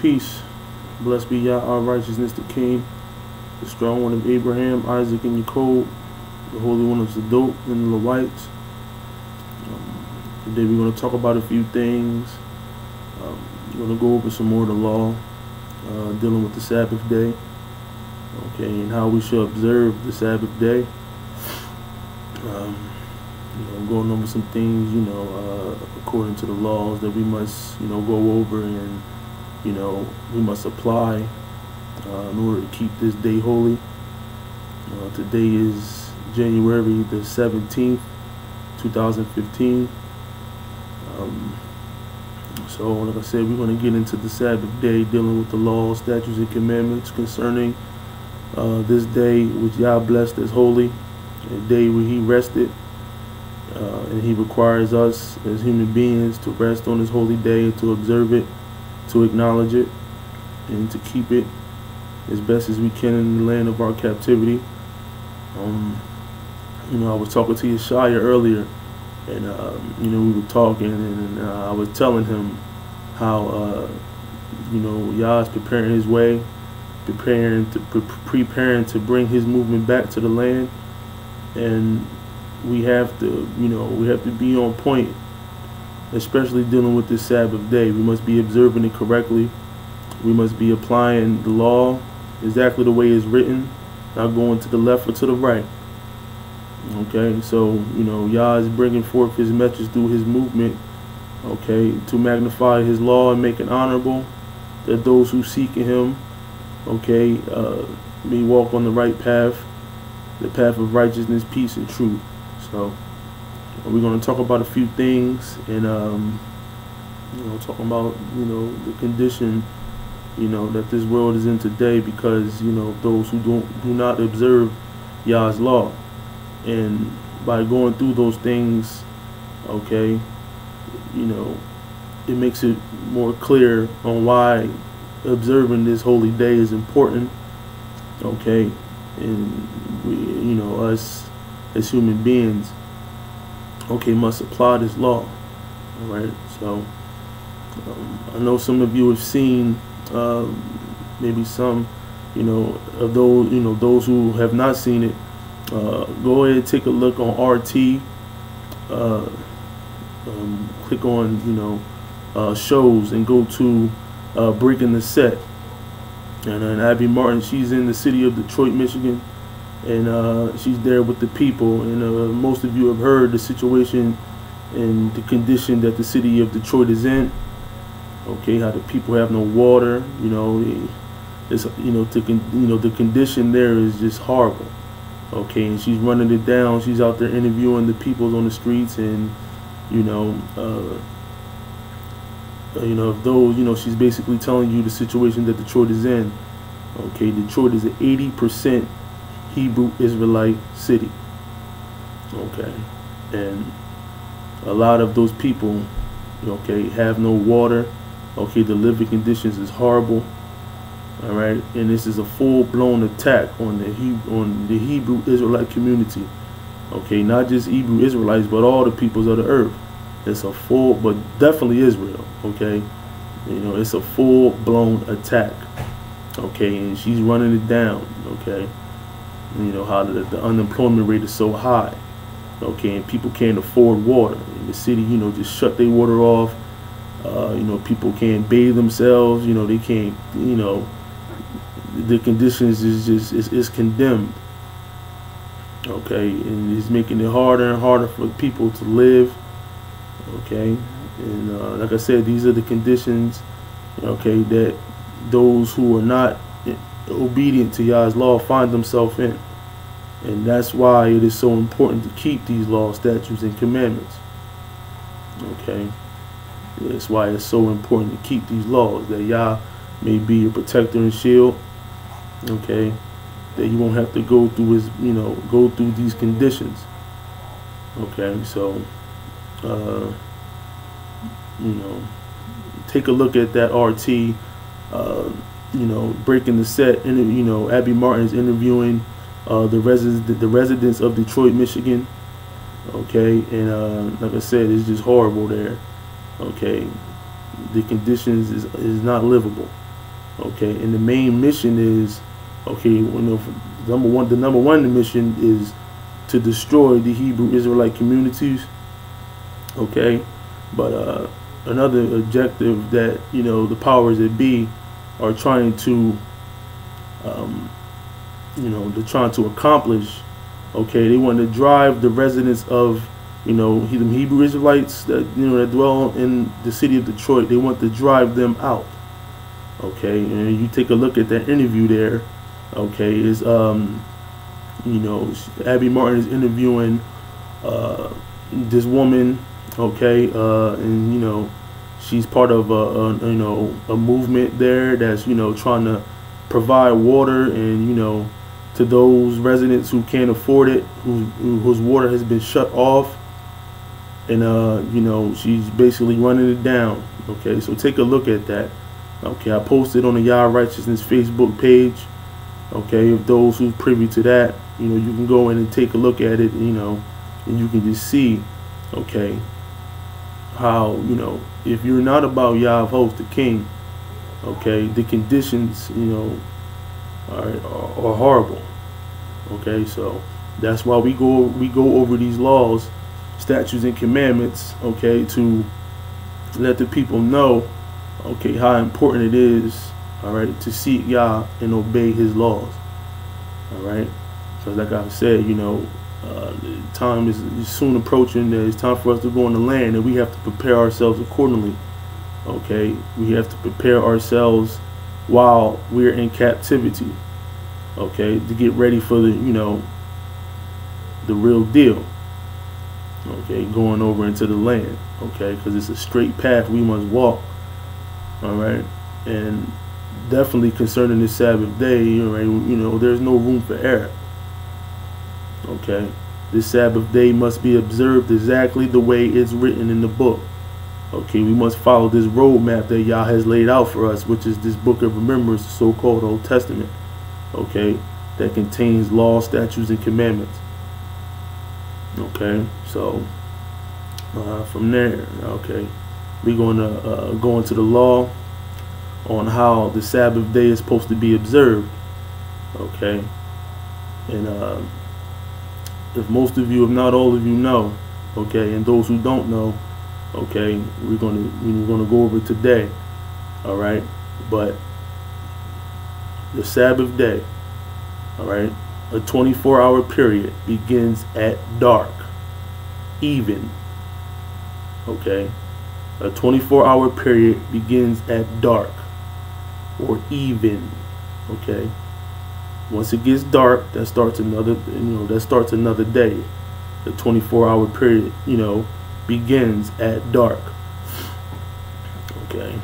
Peace. Blessed be Y.O.R, righteousness the King, the strong one of Abraham, Isaac, and Jacob, the Holy One of Zadok and the Levites. Today we're going to talk about a few things. We're going to go over some more of the law, dealing with the Sabbath day, okay, and how we should observe the Sabbath day. Going over some things, according to the laws that we must, go over and, we must apply in order to keep this day holy. Today is January the 17th, 2015. So, like I said, we're going to get into the Sabbath day, dealing with the laws, statutes, and commandments concerning this day which Yah blessed as holy, a day where He rested. And He requires us as human beings to rest on His holy day, to observe it, to acknowledge it, and to keep it as best as we can in the land of our captivity. I was talking to Yeshaya earlier, and we were talking, and I was telling him how Yah is preparing His way, preparing to bring His movement back to the land, and we have to be on point, especially dealing with this Sabbath day. We must be observing it correctly. We must be applying the law exactly the way it's written, not going to the left or to the right. Okay, so Yah is bringing forth His message through His movement, okay, to magnify His law and make it honorable, that those who seek in Him, okay, may walk on the right path, the path of righteousness, peace, and truth. So we're going to talk about a few things, and talking about the condition that this world is in today, because those who do not observe Yah's law, and by going through those things, okay, it makes it more clear on why observing this holy day is important, okay, and we, us as human beings, okay, must apply this law. All right, so I know some of you have seen, maybe some, of those, those who have not seen it. Go ahead and take a look on RT. Click on shows and go to Breaking the Set. And Abby Martin, she's in the city of Detroit, Michigan. And she's there with the people, and most of you have heard the situation and the condition that the city of Detroit is in. Okay, how the people have no water. The condition there is just horrible. Okay, and she's running it down. She's out there interviewing the people on the streets, and those, she's basically telling you the situation that Detroit is in. Okay, Detroit is an 80% Hebrew Israelite city, okay, and a lot of those people, okay, have no water. Okay, the living conditions is horrible. All right, and this is a full-blown attack on the Hebrew Israelite community. Okay, not just Hebrew Israelites, but all the peoples of the earth. It's a full, but definitely Israel. Okay, it's a full-blown attack. Okay, and she's running it down. Okay. How the unemployment rate is so high, okay, and people can't afford water. And the city, just shut their water off. People can't bathe themselves. They can't. The conditions is just is condemned. Okay, and it's making it harder and harder for people to live. Okay, and like I said, these are the conditions, okay, that those who are not obedient to Yah's law find themselves in. And that's why it is so important to keep these laws, statutes, and commandments. Okay, that's why it's so important to keep these laws, that Yah may be your protector and shield. Okay, that you won't have to go through his, go through these conditions. Okay, so take a look at that RT. Breaking the Set, and Abby Martin is interviewing the residents of Detroit, Michigan. Okay, and like I said, it's just horrible there. Okay, the conditions is not livable. Okay, and the main mission is, okay, the number one mission is to destroy the Hebrew Israelite communities. Okay, but another objective that the powers that be are trying to they're trying to accomplish. Okay, they want to drive the residents of the Hebrew Israelites that that dwell in the city of Detroit. They want to drive them out. Okay, and you take a look at that interview there. Okay, is Abby Martin is interviewing this woman. Okay, and she's part of a movement there that's trying to provide water and to those residents who can't afford it, whose water has been shut off, and she's basically running it down. Okay, so take a look at that. Okay, I posted on the Y.O.R Righteousness Facebook page. Okay, if those who's privy to that, you can go in and take a look at it, and you can just see, okay, how if you're not about Yah host the King, okay, the conditions are horrible. Okay, so that's why we go over these laws, statutes, and commandments. Okay, to let the people know, okay, how important it is, all right, to seek Yah and obey His laws. All right, because like I said, the time is soon approaching. That it's time for us to go on the land, and we have to prepare ourselves accordingly. Okay, we have to prepare ourselves while we're in captivity. Okay, to get ready for the the real deal. Okay, going over into the land. Okay, because it's a straight path we must walk. All right, and definitely concerning this Sabbath day, there's no room for error. Okay, this Sabbath day must be observed exactly the way it's written in the book. Okay, we must follow this roadmap that Yah has laid out for us, which is this book of remembrance, the so-called Old Testament. Okay, that contains laws, statutes, and commandments. Okay, so from there, okay, we're going to go into the law on how the Sabbath day is supposed to be observed. Okay, and if most of you, if not all of you, know, okay, and those who don't know, okay, we're gonna go over it today. All right, but the Sabbath day, all right, a 24-hour period begins at dark, even. Okay, a 24-hour period begins at dark or even. Okay, once it gets dark, that starts another day. The 24-hour period begins at dark. Okay,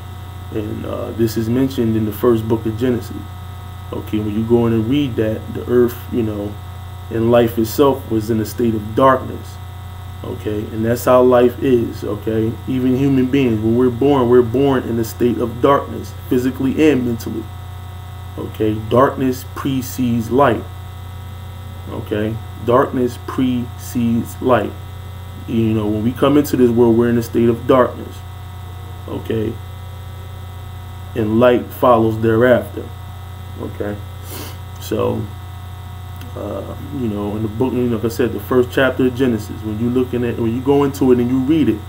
and this is mentioned in the first book of Genesis. Okay, when you go in and read that, the earth and life itself was in a state of darkness. Okay, and that's how life is. Okay, even human beings, when we're born in a state of darkness, physically and mentally. Okay, darkness precedes light. Okay, darkness precedes light. When we come into this world, we're in a state of darkness. Okay, and light follows thereafter. Okay, so in the book, like I said, the first chapter of Genesis, when you go into it and you read it,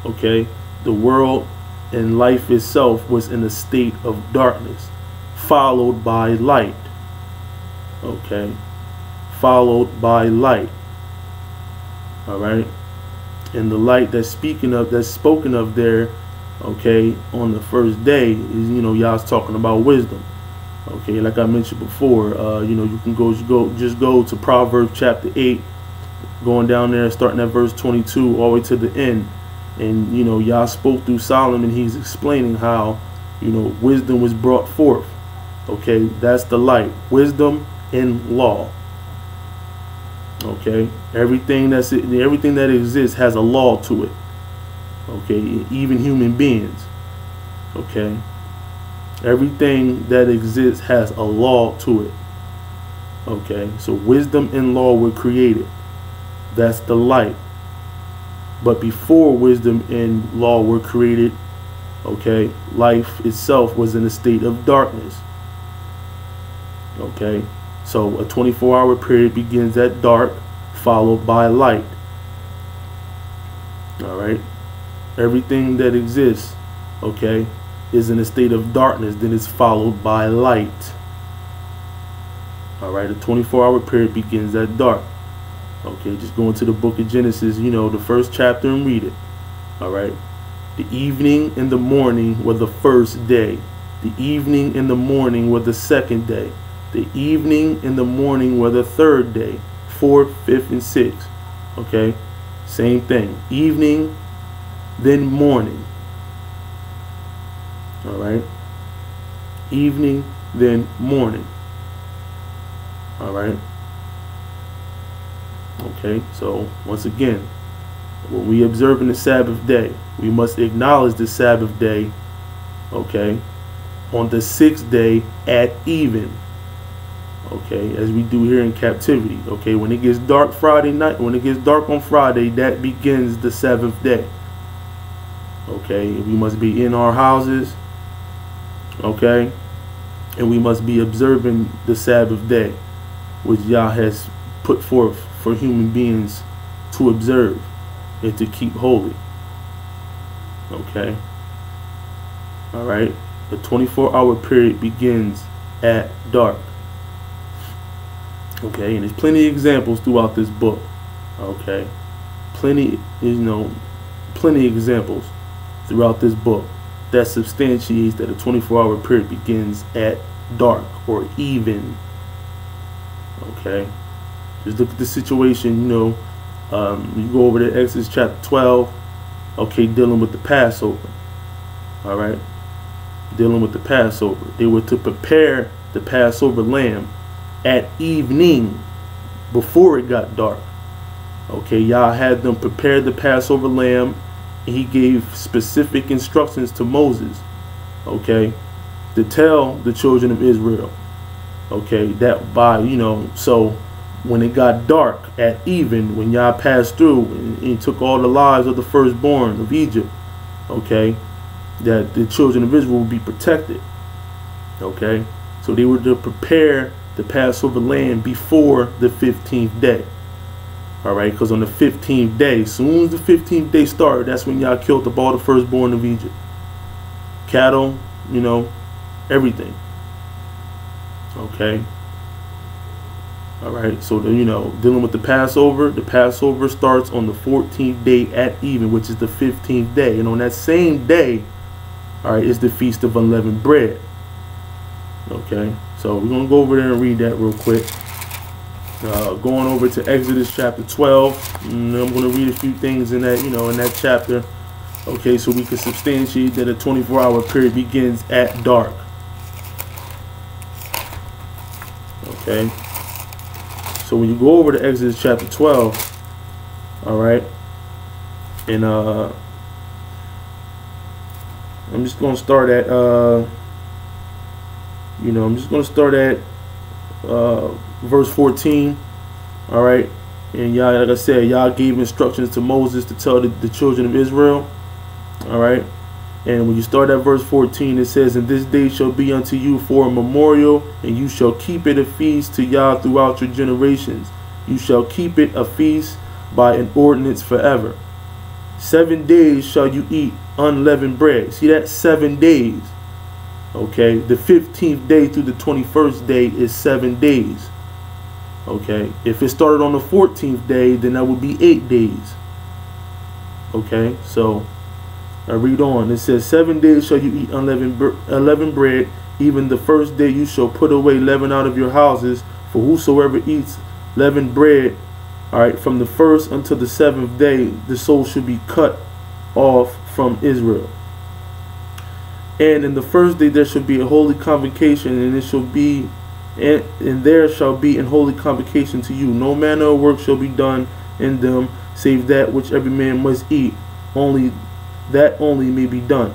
okay, the world and life itself was in a state of darkness, followed by light. Okay, followed by light. All right, and the light that's spoken of there, okay, on the first day is Yah's talking about wisdom. Okay, like I mentioned before, you can just go to Proverbs chapter 8, going down there, starting at verse 22 all the way to the end, and Yah spoke through Solomon. He's explaining how wisdom was brought forth. Okay, that's the light, wisdom and law. Okay, everything that exists has a law to it. Okay, even human beings. Okay, everything that exists has a law to it. Okay, so wisdom and law were created. That's the light. But before wisdom and law were created, okay, life itself was in a state of darkness. Okay, so a 24-hour period begins at dark, followed by light. All right, everything that exists, okay, is in a state of darkness, then it's followed by light. All right, a 24-hour period begins at dark. Okay, just go into the book of Genesis, you know, the first chapter, and read it. All right, the evening and the morning were the first day. The evening and the morning were the second day. The evening and the morning were the third day, fourth, fifth, and sixth. Okay, same thing. Evening, then morning. All right, evening, then morning. All right. Okay, so once again, when we observe in the Sabbath day, we must acknowledge the Sabbath day, okay, on the sixth day at even. Okay, as we do here in captivity. Okay, when it gets dark Friday night, when it gets dark on Friday, that begins the seventh day. Okay, we must be in our houses. Okay, and we must be observing the Sabbath day, which Yah has put forth for human beings to observe and to keep holy. Okay, all right, the 24-hour period begins at dark. Okay, and there's plenty of examples throughout this book. Okay, plenty of examples throughout this book that substantiates that a 24-hour period begins at dark or even. Okay, just look at the situation. You go over to Exodus chapter 12. Okay, dealing with the Passover. All right, dealing with the Passover. They were to prepare the Passover lamb at evening, before it got dark. Okay, Yah had them prepare the Passover lamb, and he gave specific instructions to Moses, okay, to tell the children of Israel, okay, that by, so when it got dark at even, when Yah passed through and he took all the lives of the firstborn of Egypt, okay, that the children of Israel would be protected. Okay, so they were to prepare the Passover lamb before the 15th day. All right, because on the 15th day, as soon as the 15th day started, that's when Yah killed up all the firstborn of Egypt. Cattle, everything. Okay. All right, so dealing with the Passover starts on the 14th day at even, which is the 15th day, and on that same day, all right, is the Feast of Unleavened Bread. Okay, so we're gonna go over there and read that real quick. Going over to Exodus chapter 12, and I'm gonna read a few things in that, in that chapter. Okay, so we can substantiate that a 24-hour period begins at dark. Okay, so when you go over to Exodus chapter 12, all right, and I'm just gonna start at verse 14. All right, and Yah, like I said, Yah gave instructions to Moses to tell the children of Israel. All right, and when you start at verse 14, it says, "And this day shall be unto you for a memorial, and you shall keep it a feast to Yah throughout your generations. You shall keep it a feast by an ordinance forever. 7 days shall you eat unleavened bread." See, that's 7 days. Okay, the 15th day through the 21st day is 7 days. Okay, if it started on the 14th day, then that would be 8 days. Okay, so I read on. It says, 7 days shall you eat unleavened bread. Even the first day you shall put away leaven out of your houses. For whosoever eats leavened bread, all right, from the first until the 7th day, the soul should be cut off from Israel. And in the first day there shall be a holy convocation, and it shall be, and there shall be an holy convocation to you. No manner of work shall be done in them, save that which every man must eat. Only that only may be done.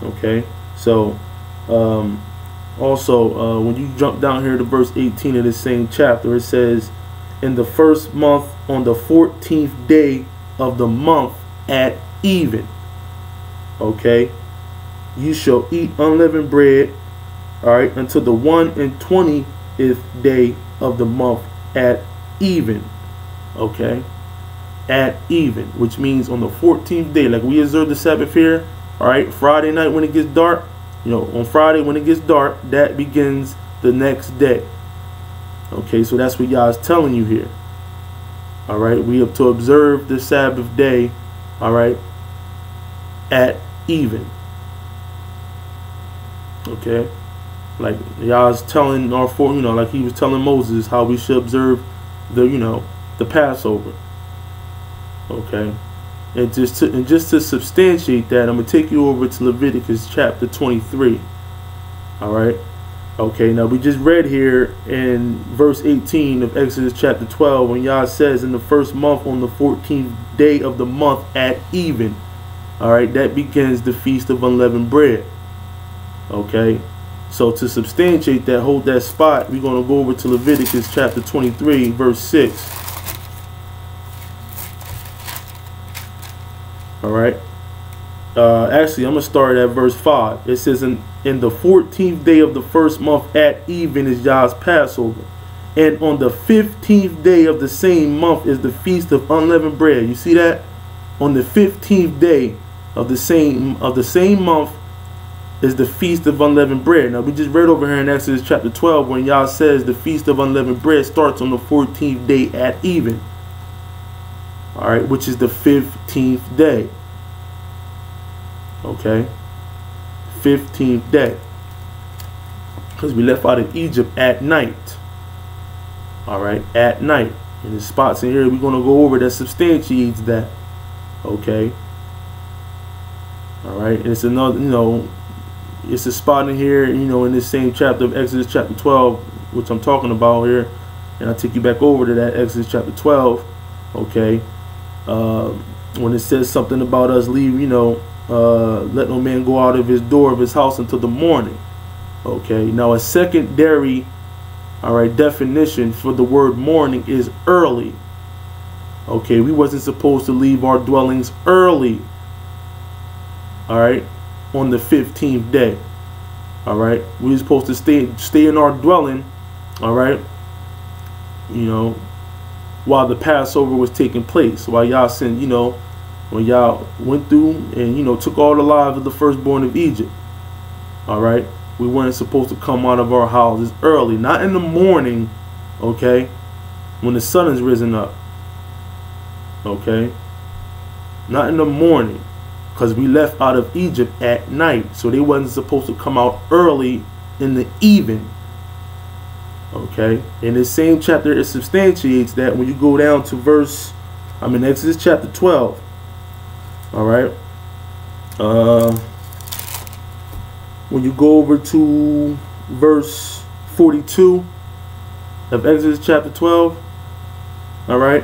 Okay, so also when you jump down here to verse 18 of the same chapter, it says, "In the first month, on the 14th day of the month at even." Okay, you shall eat unleavened bread, all right, until the 21st day of the month at even. Okay, at even, which means on the 14th day, like we observe the Sabbath here. All right, Friday night when it gets dark, on Friday when it gets dark, that begins the next day. Okay, so that's what Yah's telling you here. All right, we have to observe the Sabbath day, all right, at even. Okay, like Yah's telling our like he was telling Moses how we should observe the Passover. Okay, and just to substantiate that, I'm gonna take you over to Leviticus chapter 23. All right. Okay, now we just read here in verse 18 of Exodus chapter 12 when Yah says in the first month on the 14th day of the month at even. All right, that begins the Feast of Unleavened Bread. Okay, so to substantiate that, hold that spot, we're going to go over to Leviticus chapter 23 verse 6. All right. Actually, I'm going to start at verse 5. It says, in the 14th day of the first month at even is Yah's Passover. And on the 15th day of the same month is the Feast of Unleavened Bread. You see that? On the 15th day of the same month is the Feast of Unleavened Bread. Now, we just read over here in Exodus chapter 12 when Yah says the Feast of Unleavened Bread starts on the 14th day at even. All right, which is the 15th day. Okay, 15th day, because we left out of Egypt at night. All right, at night. And the spots in here we're going to go over that substantiates that. Okay. All right, and it's another, it's a spot in here, in this same chapter of Exodus chapter 12, which I'm talking about here, and I'll take you back over to that Exodus chapter 12. Okay, when it says something about us leave, let no man go out of his door of his house until the morning. Okay, now a secondary, all right, definition for the word morning is early. Okay, we wasn't supposed to leave our dwellings early. All right, on the 15th day. All right, we were supposed to stay in our dwelling. All right, while the Passover was taking place, while Yah sent, when Yah went through and took all the lives of the firstborn of Egypt. All right, we weren't supposed to come out of our houses early, not in the morning. Okay, when the sun is risen up. Okay, not in the morning, because we left out of Egypt at night, so they wasn't supposed to come out early in the even. Okay, in this same chapter it substantiates that when you go down to Exodus chapter 12. All right, when you go over to verse 42 of Exodus chapter 12, all right,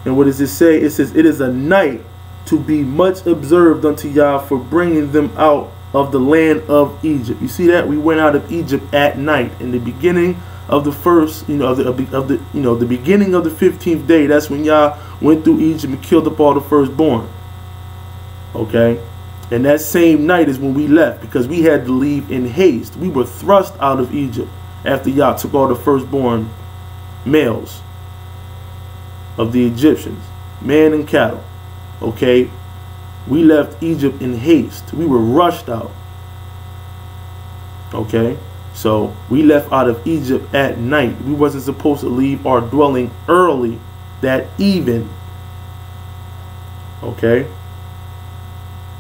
and what does it say? It says, it is a night to be much observed unto Yah for bringing them out of the land of Egypt. You see that? We went out of Egypt at night in the beginning of the first, the beginning of the 15th day. That's when Yah went through Egypt and killed up all the firstborn. Okay, and that same night is when we left, because we had to leave in haste. We were thrust out of Egypt after Yah took all the firstborn males of the Egyptians, man and cattle. Okay, we left Egypt in haste. We were rushed out. Okay, so we left out of Egypt at night. We wasn't supposed to leave our dwelling early that even. Okay.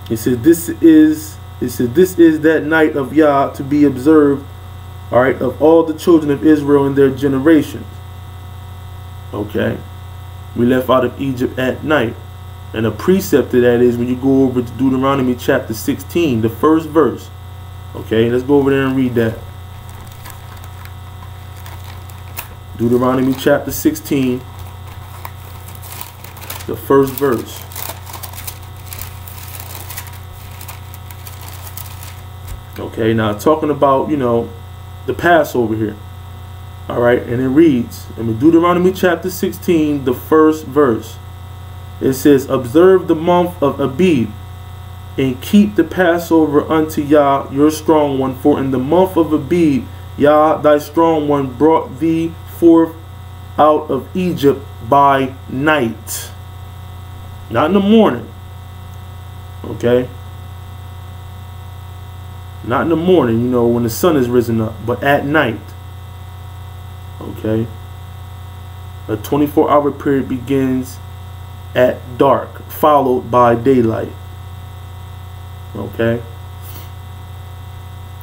It says this is that night of Yah to be observed, all right, of all the children of Israel in their generations. Okay, we left out of Egypt at night, and a precept to that is when you go over to Deuteronomy chapter 16, the first verse. Okay, let's go over there and read that. Deuteronomy chapter 16, the first verse. Okay, now talking about, the Passover here. All right, and it reads, in Deuteronomy chapter 16, the first verse. It says, observe the month of Abib, and keep the Passover unto Yah your strong one, for in the month of Abib Yah thy strong one brought thee forth out of Egypt by night, not in the morning. Okay, not in the morning, you know, when the sun is risen up, but at night. Okay, a 24-hour period begins at dark, followed by daylight. Okay,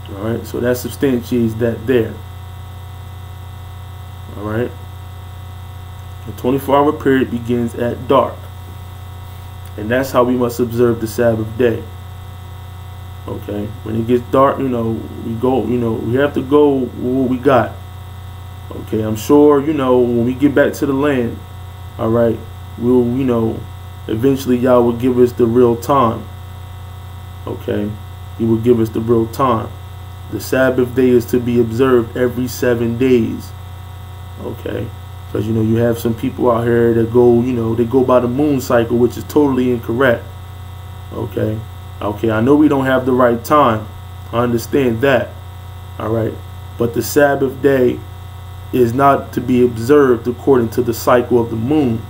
all right, so that substantiates that there. All right, a 24-hour period begins at dark, and that's how we must observe the Sabbath day. Okay, when it gets dark, you know, we go, you know, we have to go with what we got. Okay, I'm sure, you know, when we get back to the land, all right, we'll, you know, eventually Yah will give us the real time. Okay, He will give us the real time. The Sabbath day is to be observed every 7 days. Okay, because, you know, you have some people out here that go, you know, they go by the moon cycle, which is totally incorrect. Okay, I know we don't have the right time. I understand that. All right, but the Sabbath day is not to be observed according to the cycle of the moon.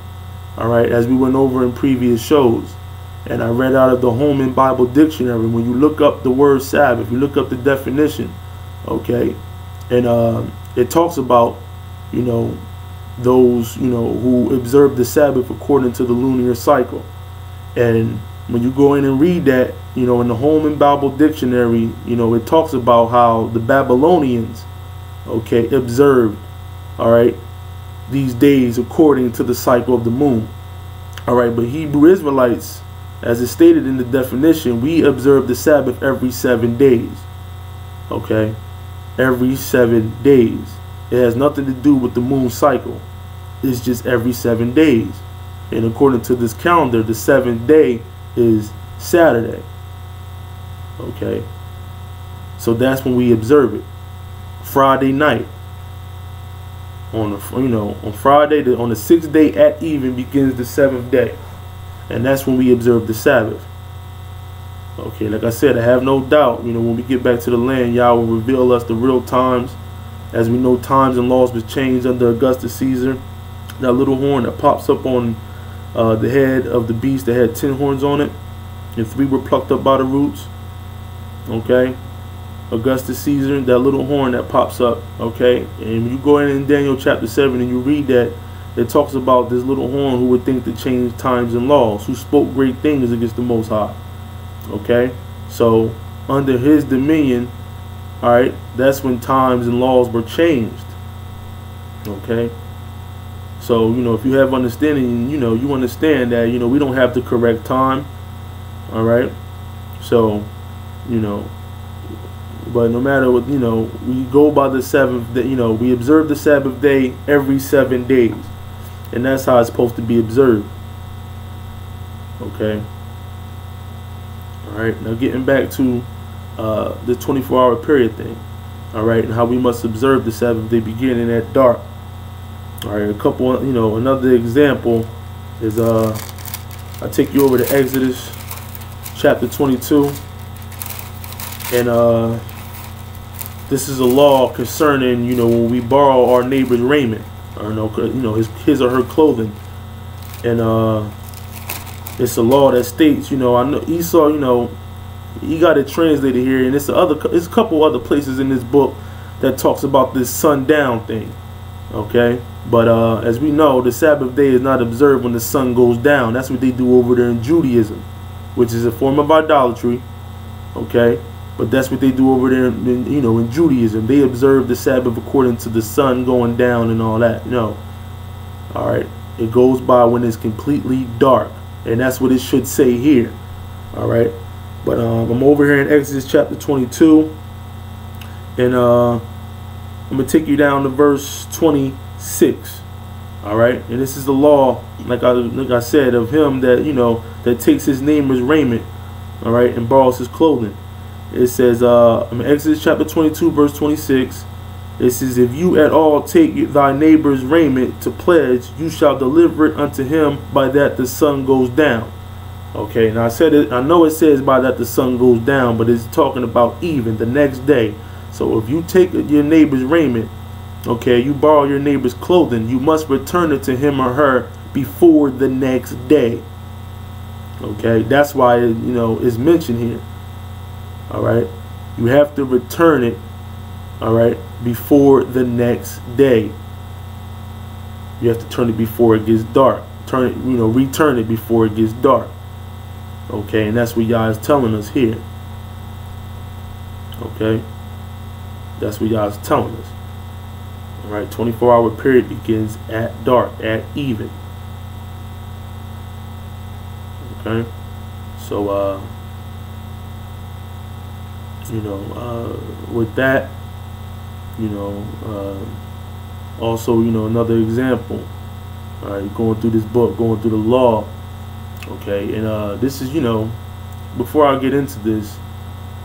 All right, as we went over in previous shows, and I read out of the Holman Bible Dictionary. When you look up the word Sabbath, you look up the definition, okay, and it talks about, you know, those, you know, who observe the Sabbath according to the lunar cycle. And when you go in and read that, you know, in the Holman Bible Dictionary, you know, it talks about how the Babylonians, okay, observed, all right, these days according to the cycle of the moon. All right, but Hebrew Israelites, as it's stated in the definition, we observe the Sabbath every 7 days. Okay, every 7 days. It has nothing to do with the moon cycle. It's just every 7 days. And according to this calendar, the 7th day is Saturday. Okay, so that's when we observe it. Friday night. On the, you know, on Friday, on the 6th day at even begins the 7th day, and that's when we observe the Sabbath. Okay, like I said, I have no doubt, you know, when we get back to the land, Yah will reveal us the real times. As we know, times and laws was changed under Augustus Caesar. That little horn that pops up on the head of the beast that had 10 horns on it, and 3 were plucked up by the roots. Okay, Augustus Caesar, that little horn that pops up. Okay, and when you go in Daniel chapter 7 and you read that, it talks about this little horn who would think to change times and laws, who spoke great things against the Most High. Okay, so under his dominion, all right, that's when times and laws were changed. Okay, so, you know, if you have understanding, you know, you understand that, you know, we don't have the correct time. All right, so, you know, but no matter what, you know, we go by the 7th day, you know, we observe the Sabbath day every 7 days, and that's how it's supposed to be observed. Okay, all right, now getting back to the 24-hour period thing. All right, and how we must observe the Sabbath day beginning at dark. All right, a couple, you know, another example is I take you over to Exodus chapter 22, and this is a law concerning, you know, when we borrow our neighbor's raiment, or you know, his or her clothing, and it's a law that states, you know, I know Esau, you know, he got it translated here, and it's a couple other places in this book that talks about this sundown thing. Okay, but as we know, the Sabbath day is not observed when the sun goes down. That's what they do over there in Judaism, which is a form of idolatry. Okay, but that's what they do over there in, you know, in Judaism. They observe the Sabbath according to the sun going down and all that. You know, all right, it goes by when it's completely dark, and that's what it should say here. All right, but I'm over here in Exodus chapter 22, and I'm gonna take you down to verse 26. All right, and this is the law, like I said, of him that, you know, that takes his neighbor's raiment, all right, and borrows his clothing. It says in Exodus chapter 22 verse 26, it says, if you at all take thy neighbor's raiment to pledge, you shall deliver it unto him by that the sun goes down. Okay, now I said it. I know it says by that the sun goes down, but it's talking about even the next day. So if you take your neighbor's raiment, okay, you borrow your neighbor's clothing, you must return it to him or her before the next day. Okay, that's why it's mentioned here. All right, you have to return it. All right, before the next day. You have to turn it before it gets dark. Turn it, return it before it gets dark. Okay, and that's what Yah is telling us here. Okay, that's what Yah is telling us. All right, 24-hour period begins at dark, at even. Okay, so with that, also, another example. All right, going through this book, going through the law. Okay, and this is, before I get into this,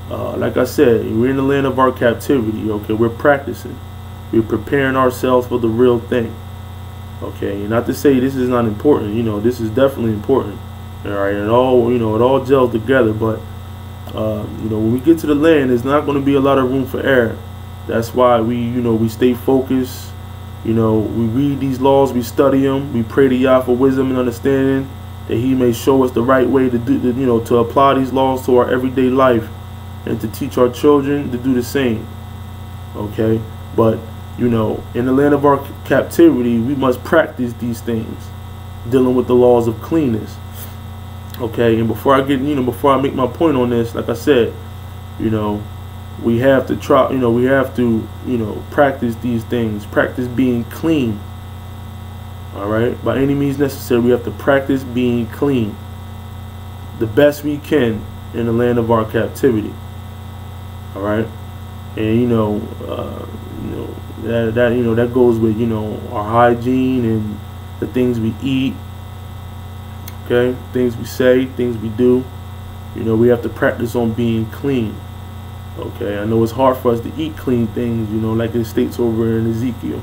like I said, we're in the land of our captivity. Okay, we're practicing, we're preparing ourselves for the real thing. Okay, and not to say this is not important. This is definitely important. All right, and all it all gels together. But when we get to the land, there's not going to be a lot of room for error. That's why we stay focused. We read these laws, we study them, we pray to Yah for wisdom and understanding, that He may show us the right way to do, to apply these laws to our everyday life, and to teach our children to do the same. Okay, but in the land of our captivity, we must practice these things, dealing with the laws of cleanness. Okay, and before I make my point on this, like I said, we have to try, we have to, practice these things, practice being clean. All right, by any means necessary, we have to practice being clean the best we can in the land of our captivity. All right, and that goes with our hygiene and the things we eat. Okay, things we say, things we do. We have to practice on being clean. Okay, I know it's hard for us to eat clean things, like it states over in Ezekiel.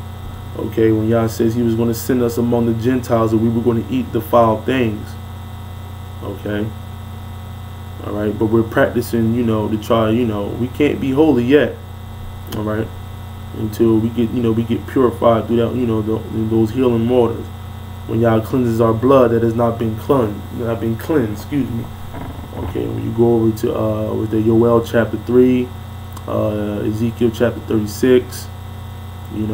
Okay, when Yah says He was going to send us among the Gentiles, and we were going to eat defiled things. Okay, all right, but we're practicing, to try, we can't be holy yet. All right, until we get purified through that, those healing waters. When Yah cleanses our blood that has not been cleansed, excuse me. Okay, when you go over to with the Y.O.R chapter 3, Ezekiel chapter 36, when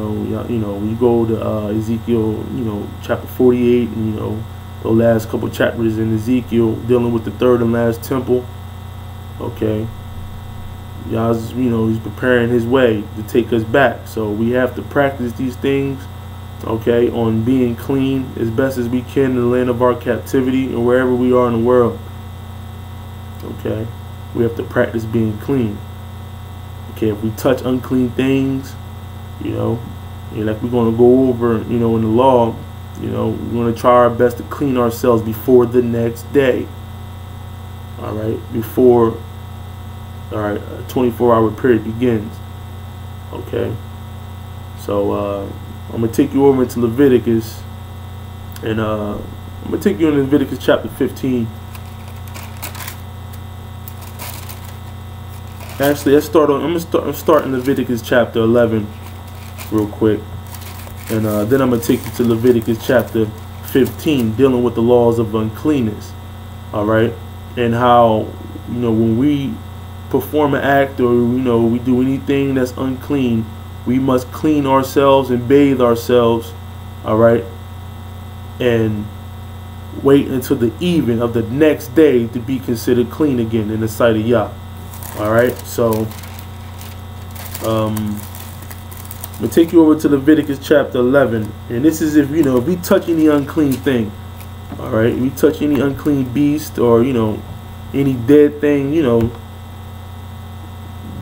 you go to Ezekiel, chapter 48, and the last couple chapters in Ezekiel dealing with the third and last temple. Okay, Yah's He's preparing His way to take us back. So we have to practice these things. Okay, on being clean as best as we can in the land of our captivity and wherever we are in the world. Okay, we have to practice being clean. Okay, if we touch unclean things, like we're going to go over, in the law, we're going to try our best to clean ourselves before the next day. All right, before, a 24-hour period begins. Okay, so I'm going to take you over into Leviticus, and I'm going to take you into Leviticus chapter 15. Actually, I'm going to start in Leviticus chapter 11 real quick, and then I'm going to take you to Leviticus chapter 15, dealing with the laws of uncleanness. All right, and how when we perform an act, or we do anything that's unclean, we must clean ourselves and bathe ourselves. All right, and wait until the even of the next day to be considered clean again in the sight of Yah. All right, so I'm gonna take you over to Leviticus chapter 11, and this is if we touch any unclean thing. All right, we touch any unclean beast, or any dead thing,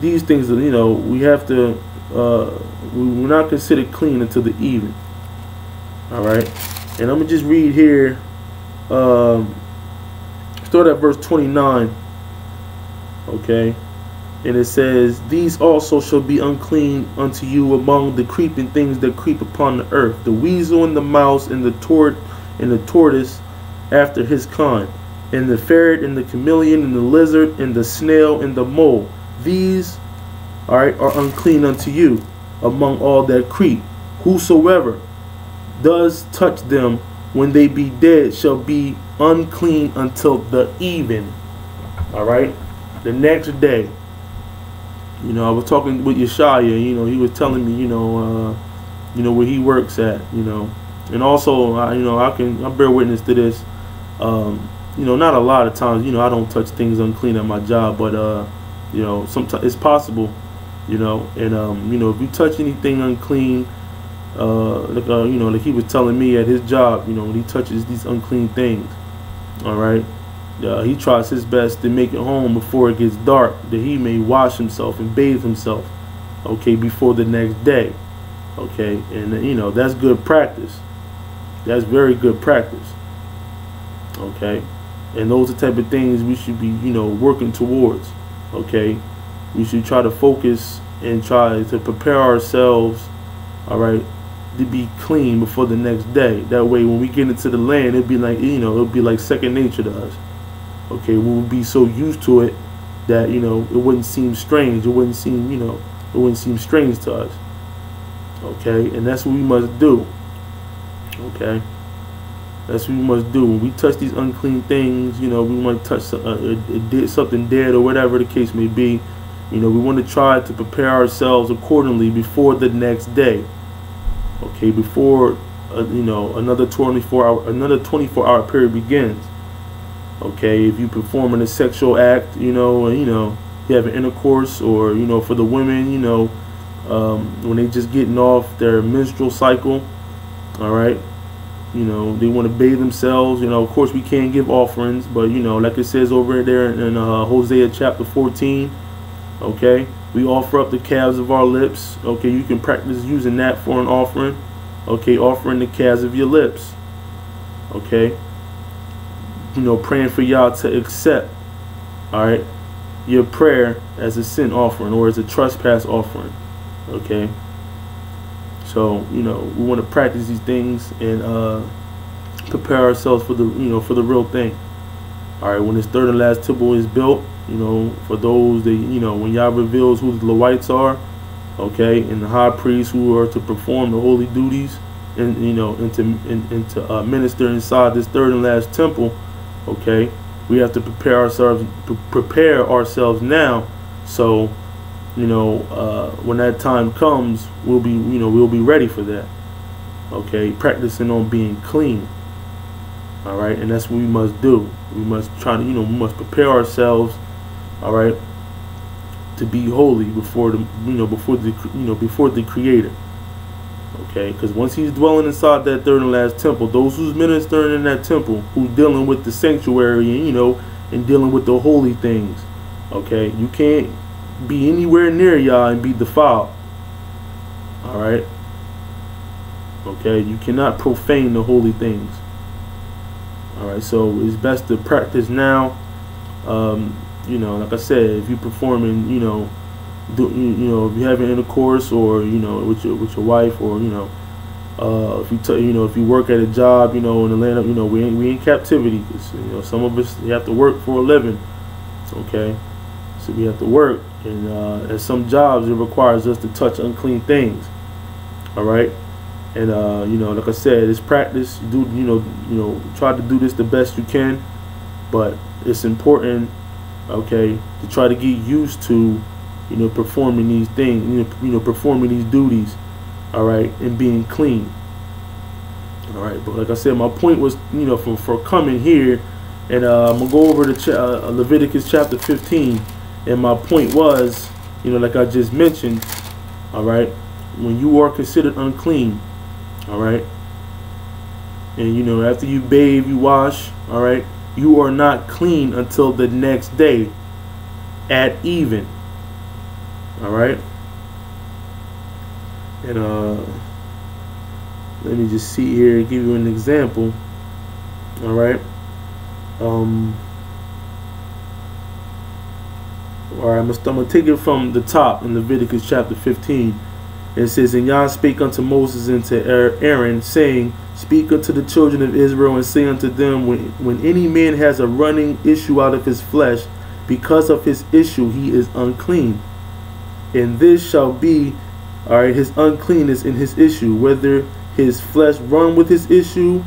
these things that we have to we're not considered clean until the even. All right, and I'm gonna just read here, start at verse 29. Okay, and it says, "These also shall be unclean unto you among the creeping things that creep upon the earth, the weasel and the mouse and the tortoise after his kind, and the ferret, and the chameleon, and the lizard, and the snail, and the mole. These, all right, are unclean unto you among all that creep. Whosoever does touch them when they be dead shall be unclean until the even. All right, the next day. You know, I was talking with Yeshaya. You know, he was telling me, you know, where he works at. You know, and also, you know, I bear witness to this. You know, not a lot of times. You know, I don't touch things unclean at my job, but you know, sometimes it's possible. You know, and you know, if you touch anything unclean, like you know, like he was telling me at his job, you know, when he touches these unclean things, all right, he tries his best to make it home before it gets dark, that he may wash himself and bathe himself, okay, before the next day, okay, and you know, that's good practice. That's very good practice, okay, and those are the type of things we should be, you know, working towards, okay. We should try to focus and try to prepare ourselves, all right, to be clean before the next day. That way, when we get into the land, it'll be like, you know, it'll be like second nature to us. Okay, we will be so used to it that, you know, it wouldn't seem strange. It wouldn't seem, you know, it wouldn't seem strange to us. Okay, and that's what we must do. Okay, that's what we must do. When we touch these unclean things, you know, we want to touch something dead or whatever the case may be. You know, we want to try to prepare ourselves accordingly before the next day. Okay, before you know, another 24-hour period begins. Okay, if you performing a sexual act, you know, and you know, you have an intercourse, or you know, for the women, you know, when they just getting off their menstrual cycle, all right, you know, they want to bathe themselves. You know, of course, we can't give offerings, but you know, like it says over there in Hosea chapter 14. Okay, we offer up the calves of our lips. Okay, you can practice using that for an offering. Okay, offering the calves of your lips. Okay, you know, praying for y'all to accept, all right, your prayer as a sin offering or as a trespass offering. Okay, so you know, we want to practice these things and prepare ourselves for the, you know, for the real thing. All right, when this third and last temple is built, you know, for those that, you know, when Yah reveals who the Levites are, okay, and the high priests who are to perform the holy duties, and you know, and to minister inside this third and last temple, okay, we have to prepare ourselves now, so you know, when that time comes, we'll be ready for that. Okay, practicing on being clean. All right, and that's what we must do. We must try to, you know, we must prepare ourselves, all right, to be holy before the, you know, before the Creator. Okay, because once He's dwelling inside that third and last temple, those who's ministering in that temple, who's dealing with the sanctuary, and you know, and dealing with the holy things. Okay, you can't be anywhere near Yah and be defiled. All right. Okay, you cannot profane the holy things. All right, so it's best to practice now. You know, like I said, if you're performing, you know, if you're having intercourse, or you know, with your wife, or you know, if you work at a job, you know, in the land of, you know, we in captivity, 'cause, you know, some of us, you have to work for a living. Okay, so we have to work, and at some jobs it requires us to touch unclean things. All right. And you know, like I said, it's practice. You do, you know, try to do this the best you can, but it's important, okay, to try to get used to, you know, performing these things, you know, performing these duties, all right, and being clean. All right, but like I said, my point was, you know, for coming here, and I'm gonna go over to Leviticus chapter 15, and my point was, you know, like I just mentioned, all right, when you are considered unclean. All right, and you know, after you bathe, you wash, all right, you are not clean until the next day at even. All right, and let me just see here and give you an example. All right, all right, I'm gonna take it from the top in Leviticus chapter 15. It says, "And Yah spake unto Moses and to Aaron, saying, Speak unto the children of Israel, and say unto them, when any man has a running issue out of his flesh, because of his issue he is unclean. And this shall be, all right, his uncleanness in his issue, whether his flesh run with his issue,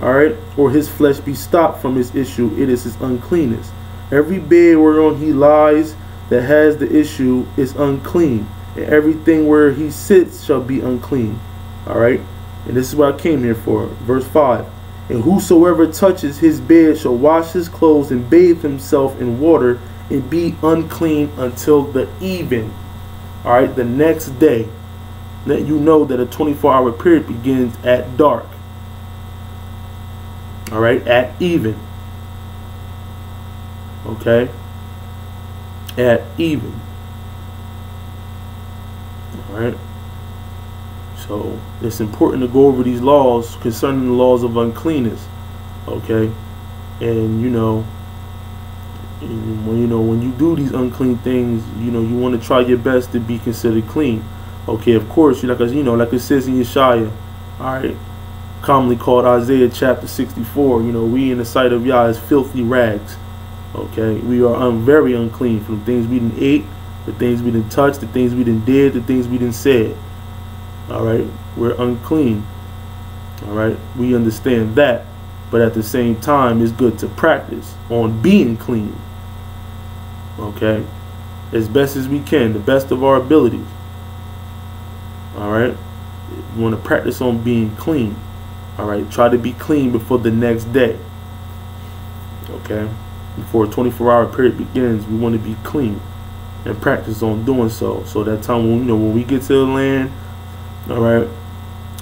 all right, or his flesh be stopped from his issue, it is his uncleanness. Every bed whereon he lies that has the issue is unclean, and everything where he sits shall be unclean. All right, and this is what I came here for. Verse 5. And whosoever touches his bed shall wash his clothes and bathe himself in water, and be unclean until the even. All right, the next day. Let you know that a 24-hour period begins at dark. All right, at even. Okay, at even. All right. So it's important to go over these laws concerning the laws of uncleanness. Okay, and when you do these unclean things, you want to try your best to be considered clean. Okay, of course, like it says in Yeshaya, all right, commonly called Isaiah chapter 64. We in the sight of Yah as filthy rags. Okay, we are very unclean from the things we done ate, the things we done touched, the things we done did, the things we done said. All right, we're unclean. All right, we understand that, but at the same time, it's good to practice on being clean. Okay, as best as we can, the best of our abilities. All right, you want to practice on being clean. All right, try to be clean before the next day. Okay, before a 24-hour period begins, we want to be clean and practice on doing so. So that time when we get to the land, all right,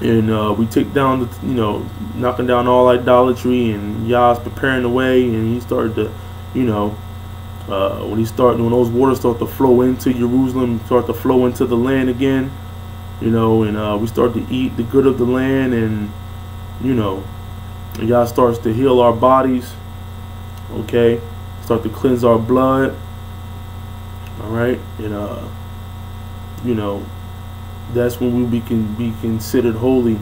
and we take down the knocking down all idolatry, and Yah's preparing the way, and he started to when those waters start to flow into Jerusalem, start to flow into the land again, and we start to eat the good of the land, and Yah starts to heal our bodies. Okay, start to cleanse our blood. All right, and that's when we can be considered holy.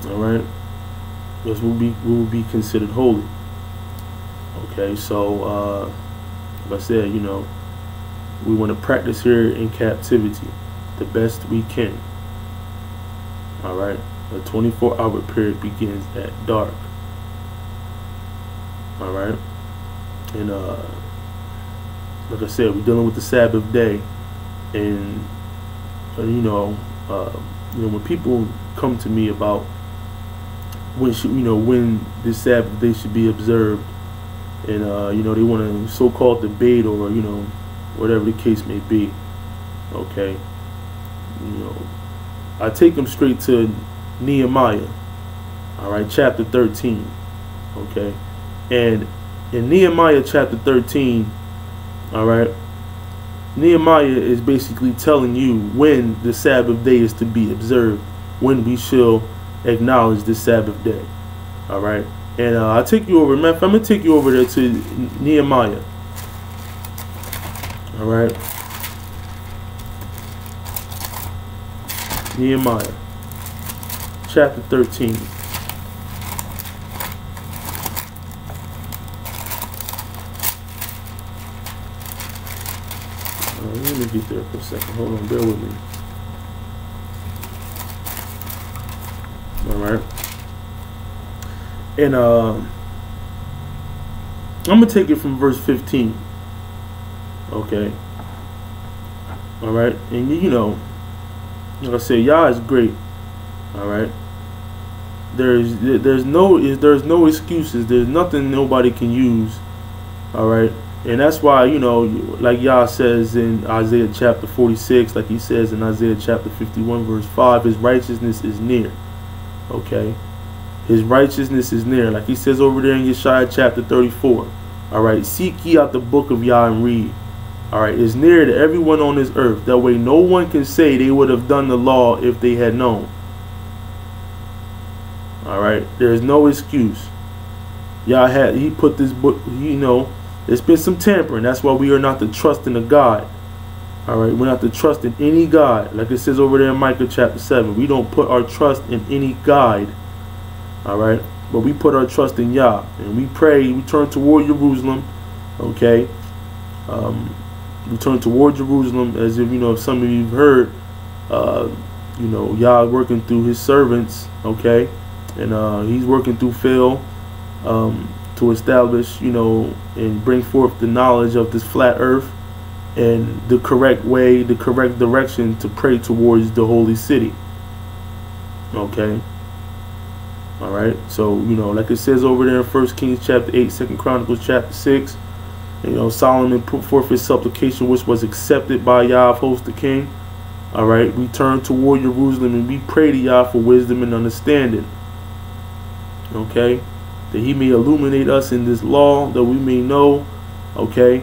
All right, that's when we will be considered holy. Okay, so like I said, we want to practice here in captivity the best we can. All right, the 24-hour period begins at dark. All right, and like I said, we're dealing with the Sabbath day, and when people come to me about when this Sabbath day should be observed, and they want to so-called debate, or whatever the case may be. Okay, I take them straight to Nehemiah. All right, chapter 13. Okay, and in Nehemiah chapter 13, all right, Nehemiah is basically telling you when the Sabbath day is to be observed, when we shall acknowledge the Sabbath day. All right, and I'll take you over. I'm going to take you over there to Nehemiah. All right, Nehemiah chapter 13. Let me get there for a second. Hold on, bear with me. All right, and I'm gonna take it from verse 15. Okay. All right, and like I said, Yah is great. All right. There's no excuses. There's nothing nobody can use. All right. And that's why, like Yah says in Isaiah chapter 46, like he says in Isaiah chapter 51, verse 5, his righteousness is near. Okay? His righteousness is near. Like he says over there in Yeshaya chapter 34. All right? Seek ye out the book of Yah and read. All right? It's near to everyone on this earth. That way no one can say they would have done the law if they had known. All right? There's no excuse. He put this book, there's been some tampering. That's why we are not to trust in a God. All right, we're not to trust in any God. Like it says over there in Micah chapter 7, we don't put our trust in any guide. All right, but we put our trust in Yah, and we pray. We turn toward Jerusalem. Okay, we turn toward Jerusalem, as if, you know, some of you've heard. You know, Yah working through His servants. Okay, and He's working through Phil to establish, you know, and bring forth the knowledge of this flat Earth and the correct way, the correct direction to pray towards the holy city. Okay. All right. So, you know, like it says over there in 1 Kings chapter 8, 2 Chronicles chapter 6, you know, Solomon put forth his supplication, which was accepted by Yah of hosts the king. All right. We turn toward Jerusalem and we pray to Yah for wisdom and understanding. Okay. That He may illuminate us in this law, that we may know. Okay.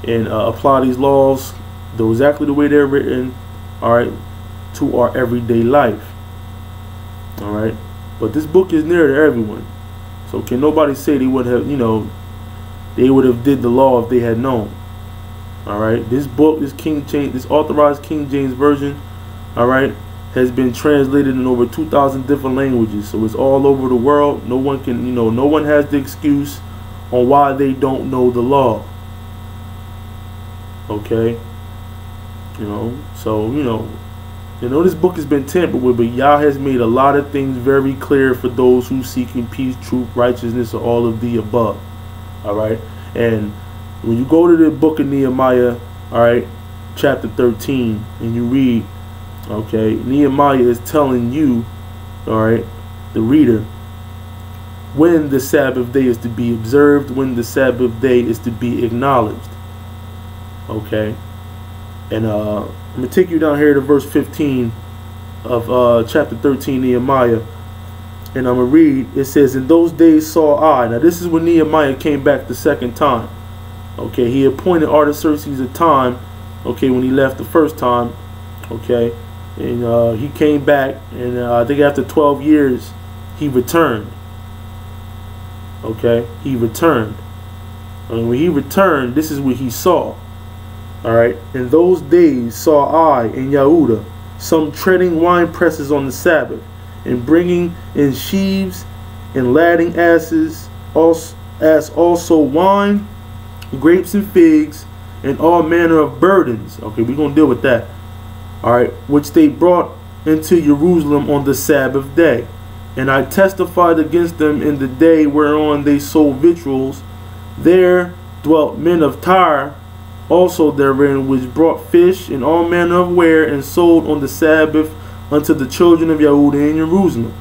And apply these laws exactly the way they're written, all right, to our everyday life. All right, but this book is near to everyone, so can nobody say they would have, you know, they would have did the law if they had known. All right, this book, this authorized King James version, all right, has been translated in over 2,000 different languages, so it's all over the world. No one can, you know, no one has the excuse on why they don't know the law. Okay, you know, so, you know this book has been tampered with, but Yah has made a lot of things very clear for those who seeking peace, truth, righteousness, or all of the above. All right, and when you go to the book of Nehemiah, all right, chapter 13, and you read, okay, Nehemiah is telling you, all right, the reader, when the Sabbath day is to be observed, when the Sabbath day is to be acknowledged. Okay, and I'm going to take you down here to verse 15 of chapter 13, Nehemiah, and I'm going to read. It says, "In those days saw I," now this is when Nehemiah came back the second time. Okay, he appointed Artaxerxes a time, okay, when he left the first time, okay, and he came back, and I think after 12 years, he returned. Okay, he returned. And when he returned, this is what he saw. All right. "In those days saw I in Yehuda some treading wine presses on the Sabbath, and bringing in sheaves and ladding asses, as also wine, grapes and figs, and all manner of burdens." Okay, we're going to deal with that. All right. "Which they brought into Jerusalem on the Sabbath day. And I testified against them in the day whereon they sold victuals. There dwelt men of Tyre also therein, which brought fish and all manner of ware, and sold on the Sabbath unto the children of Yehuda in Jerusalem.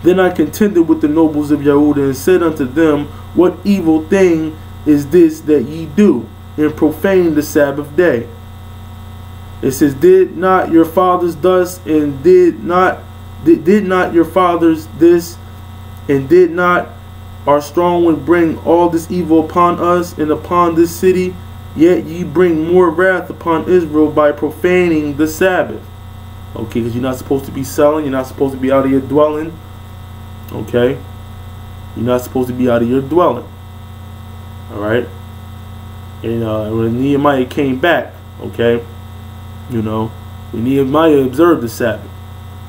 Then I contended with the nobles of Yehuda, and said unto them, What evil thing is this that ye do, and profane the Sabbath day? It says, Did not your fathers thus, and did not your fathers this, and did not our strong one bring all this evil upon us and upon this city? Yet ye bring more wrath upon Israel by profaning the Sabbath." Okay, because you're not supposed to be selling. You're not supposed to be out of your dwelling. Okay? You're not supposed to be out of your dwelling. All right? And when Nehemiah came back, okay, you know, when Nehemiah observed the Sabbath,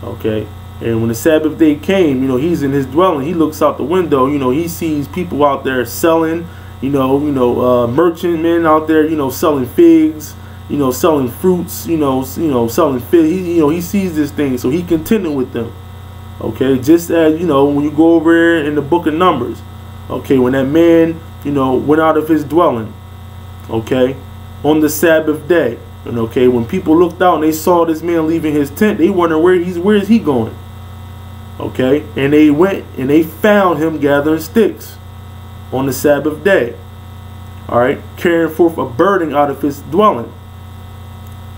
okay, and when the Sabbath day came, you know, he's in his dwelling. He looks out the window. You know, he sees people out there selling. Merchantmen out there, you know, selling figs, you know, selling fruits, you know, selling fish. He sees this thing, so he contended with them. Okay, just as, you know, when you go over here in the book of Numbers, okay, when that man, you know, went out of his dwelling, okay, on the Sabbath day, and okay, when people looked out and they saw this man leaving his tent, they wondered where is he going? Okay, and they went and they found him gathering sticks on the Sabbath day, all right, carrying forth a burden out of his dwelling,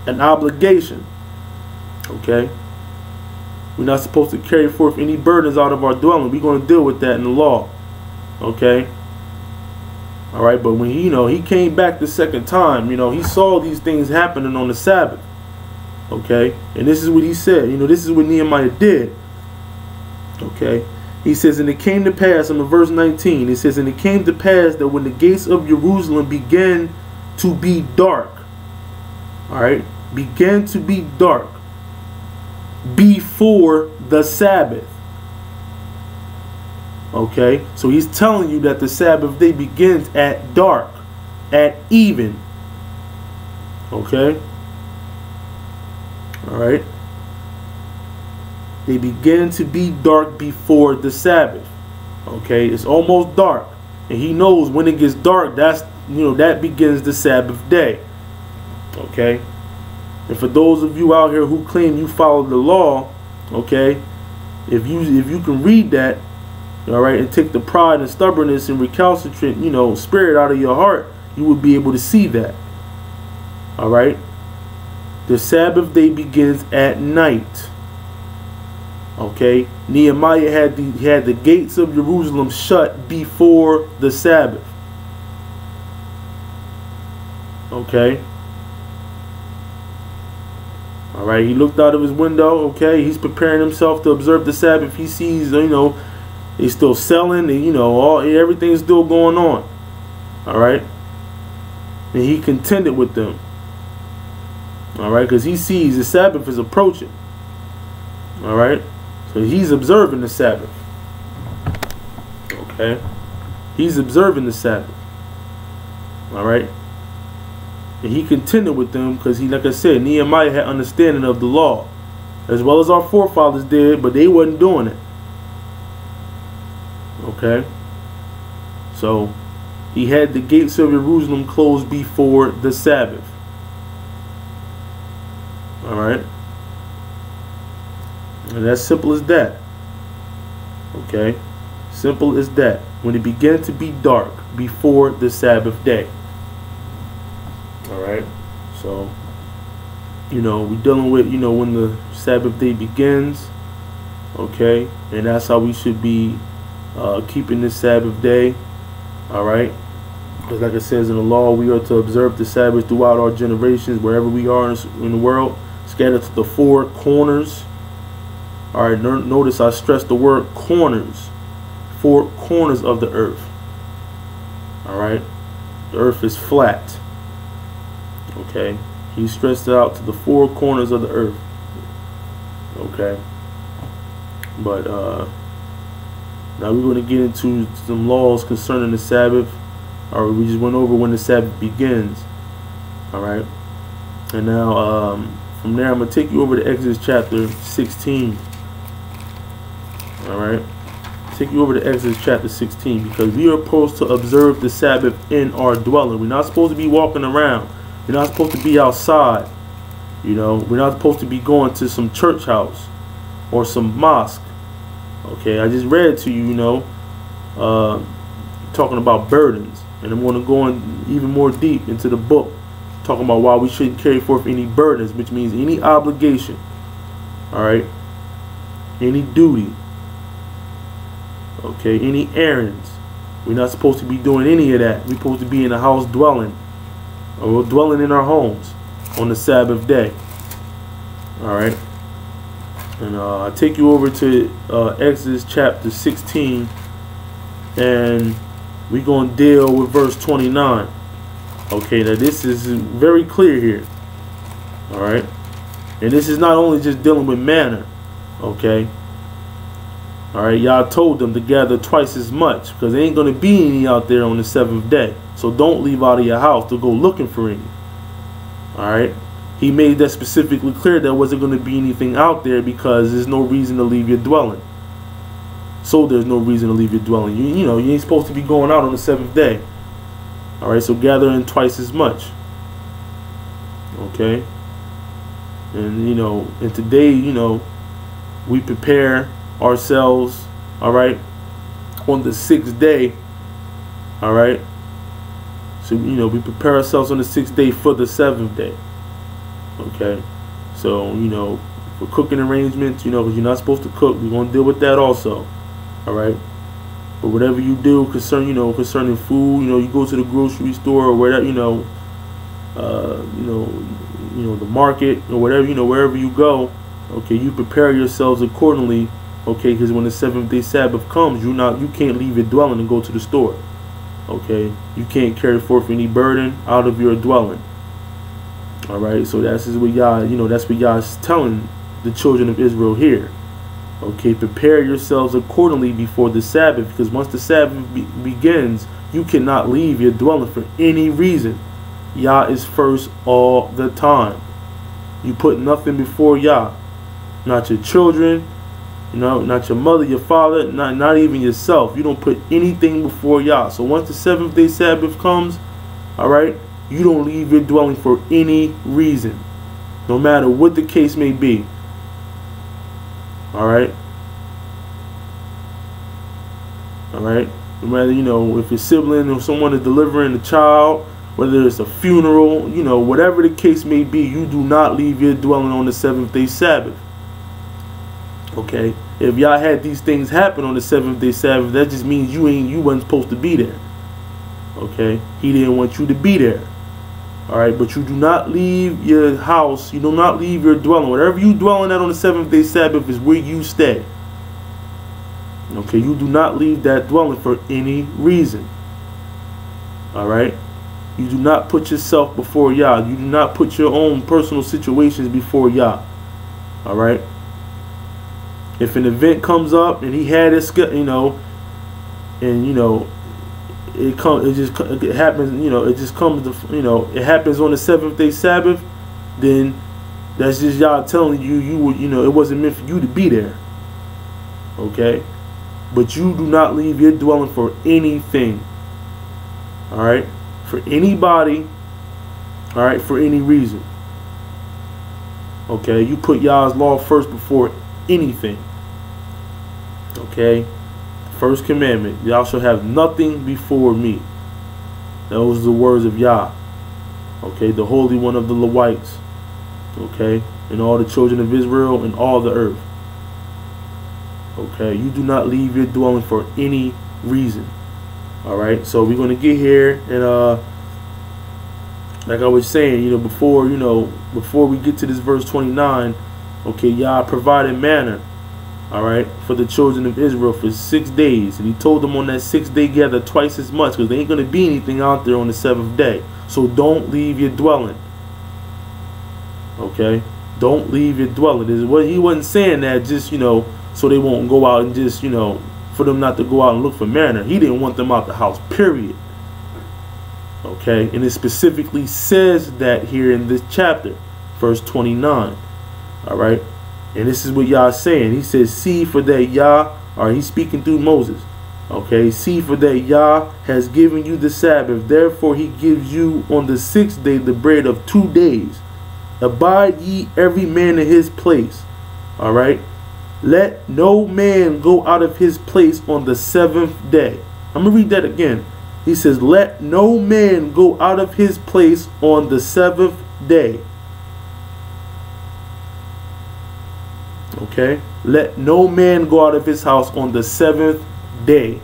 an obligation. Okay, we're not supposed to carry forth any burdens out of our dwelling. We're going to deal with that in the law. Okay, all right, but when he came back the second time, he saw these things happening on the Sabbath. Okay, and this is what he said. This is what Nehemiah did. Okay, he says, and it came to pass, I'm in verse 19, it says, and it came to pass that when the gates of Jerusalem began to be dark, all right, began to be dark before the Sabbath. Okay, so he's telling you that the Sabbath day begins at dark, at even. Okay, all right. They begin to be dark before the Sabbath. Okay, it's almost dark, and he knows when it gets dark, that's, that begins the Sabbath day. Okay, and for those of you out here who claim you follow the law, okay, if you can read that, all right, and take the pride and stubbornness and recalcitrant, spirit out of your heart, you will be able to see that. All right, the Sabbath day begins at night. Okay, Nehemiah had the gates of Jerusalem shut before the Sabbath. Okay. All right, he looked out of his window. Okay, he's preparing himself to observe the Sabbath. He sees, they still selling, and everything's still going on. All right, and he contended with them. All right, because he sees the Sabbath is approaching. All right. So he's observing the Sabbath. Okay, he's observing the Sabbath. All right, and he contended with them because like I said, Nehemiah had understanding of the law, as well as our forefathers did, but they wasn't doing it. Okay, so he had the gates of Jerusalem closed before the Sabbath. All right. And that's simple as that. Okay, simple as that. When it began to be dark before the Sabbath day. All right, so we dealing with when the Sabbath day begins. Okay, and that's how we should be keeping this Sabbath day. All right, because like it says in the law, we are to observe the Sabbath throughout our generations, wherever we are in the world, scattered to the four corners. All right, notice I stress the word corners. Four corners of the earth. All right, the earth is flat. Okay, he stressed it out to the four corners of the earth. Okay, but now we're going to get into some laws concerning the Sabbath. All right, we just went over when the Sabbath begins. All right, and now from there I'm going to take you over to Exodus chapter 16. All right, take you over to Exodus chapter 16, because we are supposed to observe the Sabbath in our dwelling. We're not supposed to be walking around. We're not supposed to be outside. We're not supposed to be going to some church house or some mosque. Okay, I just read to you, talking about burdens, and I'm going to go in even more deep into the book, talking about why we shouldn't carry forth any burdens, which means any obligation. All right, any duty. Okay, any errands. We're not supposed to be doing any of that. We're supposed to be in the house dwelling, or we're dwelling in our homes on the Sabbath day. All right, and I take you over to Exodus chapter 16, and we're going to deal with verse 29. Okay, now this is very clear here. All right, and this is not only just dealing with manna. Okay. All right, y'all told them to gather twice as much, because there ain't going to be any out there on the seventh day. So don't leave out of your house to go looking for any. All right, he made that specifically clear there wasn't going to be anything out there, because there's no reason to leave your dwelling. So there's no reason to leave your dwelling. You ain't supposed to be going out on the seventh day. All right, so gather in twice as much. Okay, and and today we prepare ourselves, all right, on the sixth day. All right, so we prepare ourselves on the sixth day for the seventh day. Okay, so for cooking arrangements, because you're not supposed to cook, we're going to deal with that also. All right, but whatever you do concerning food, you go to the grocery store or whatever, the market or whatever, wherever you go. Okay, you prepare yourselves accordingly. Okay, because when the seventh day Sabbath comes, you can't leave your dwelling and go to the store. Okay, you can't carry forth any burden out of your dwelling. All right, so that's what y'all, that's what y'all's telling the children of Israel here. Okay, prepare yourselves accordingly before the Sabbath, because once the Sabbath begins, you cannot leave your dwelling for any reason. Yah is first all the time. You put nothing before Yah. Not your children, not your mother, your father, not even yourself. You don't put anything before Yah. So once the 7th-day Sabbath comes, all right, you don't leave your dwelling for any reason, no matter what the case may be. All right. All right. No matter, if your sibling or someone is delivering a child, whether it's a funeral, whatever the case may be, you do not leave your dwelling on the 7th-day Sabbath. Okay. If y'all had these things happen on the 7th-day Sabbath, that just means you wasn't supposed to be there. Okay. He didn't want you to be there. All right. But you do not leave your house. You do not leave your dwelling. Whatever you dwelling at on the 7th-day Sabbath is where you stay. Okay. You do not leave that dwelling for any reason. All right. You do not put yourself before Yah. You do not put your own personal situations before Yah. All right. If an event comes up and he had it, it happens, it happens on the 7th-day Sabbath, then that's just Yah telling you, it wasn't meant for you to be there. Okay. But you do not leave your dwelling for anything. All right. For anybody, all right, for any reason. Okay, you put Yah's law first before anything. Okay, first commandment, y'all shall have nothing before me. Those are the words of Yah. Okay, the Holy One of the Levites. Okay, and all the children of Israel and all the earth. Okay, you do not leave your dwelling for any reason. All right, so we're going to get here, and like I was saying, before we get to this verse 29, okay, Yah provided manna, all right, for the children of Israel for 6 days, and he told them on that 6th day gather twice as much, because there ain't going to be anything out there on the 7th day. So don't leave your dwelling. Okay, don't leave your dwelling. He wasn't saying that just so they won't go out and just for them not to go out and look for manna. He didn't want them out the house, period. Okay, and it specifically says that here in this chapter, verse 29. All right, and this is what Yah is saying. He says, see, for that Yah, or he's speaking through Moses. Okay, see, for that Yah has given you the Sabbath, therefore he gives you on the 6th day the bread of 2 days. Abide ye every man in his place. All right. Let no man go out of his place on the 7th day. I'm going to read that again. He says, let no man go out of his place on the 7th day. Okay? Let no man go out of his house on the 7th day.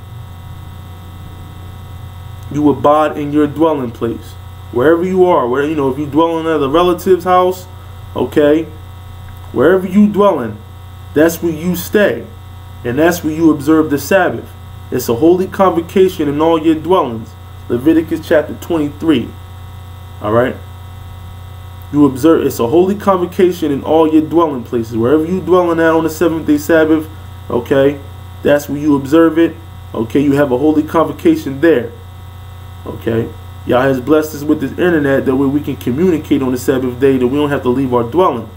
You abide in your dwelling place. Wherever you are, if you dwelling at a relative's house, okay? Wherever you dwelling, that's where you stay, and that's where you observe the Sabbath. It's a holy convocation in all your dwellings. Leviticus chapter 23. All right. You observe. It's a holy convocation in all your dwelling places. Wherever you dwelling at on the 7th-day Sabbath, okay, that's where you observe it. Okay, you have a holy convocation there. Okay. Yah has blessed us with this internet that way we can communicate on the 7th day, that we don't have to leave our dwelling.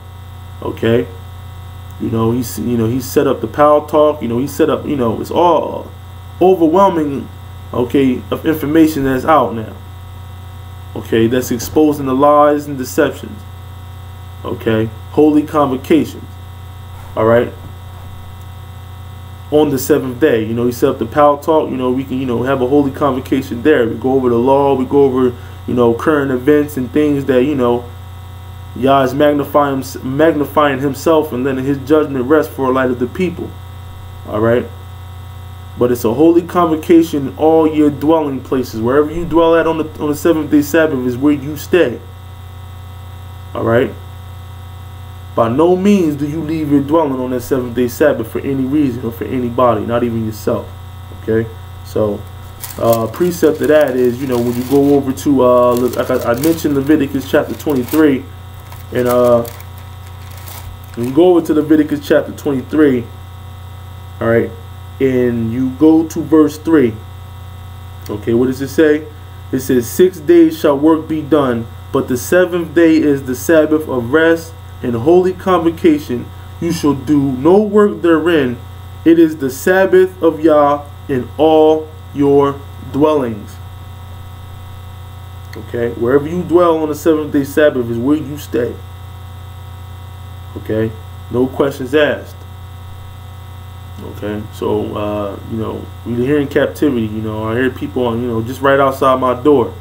Okay. He set up the Power Talk. He set up, it's all overwhelming, okay, of information that's out now. Okay, that's exposing the lies and deceptions. Okay, holy convocations. All right. On the 7th day, he set up the Power Talk. We can, have a holy convocation there. We go over the law. We go over, current events and things that, Yah is magnifying himself and letting his judgment rest for a light of the people. All right. But it's a holy convocation in all your dwelling places. Wherever you dwell at on the 7th-day Sabbath is where you stay. All right. By no means do you leave your dwelling on that 7th-day Sabbath for any reason or for anybody, not even yourself. Okay. So precept of that is, when you go over to, like I mentioned Leviticus chapter 23. And when you go over to Leviticus chapter 23, All right, and you go to verse 3. Okay, what does it say? It says, 6 days shall work be done, but the 7th day is the Sabbath of rest and holy convocation. You shall do no work therein. It is the Sabbath of Yah in all your dwellings. Okay, wherever you dwell on the 7th day Sabbath is where you stay. Okay, no questions asked. Okay, so you know, we're here in captivity. You know, I hear people, you know, just right outside my door,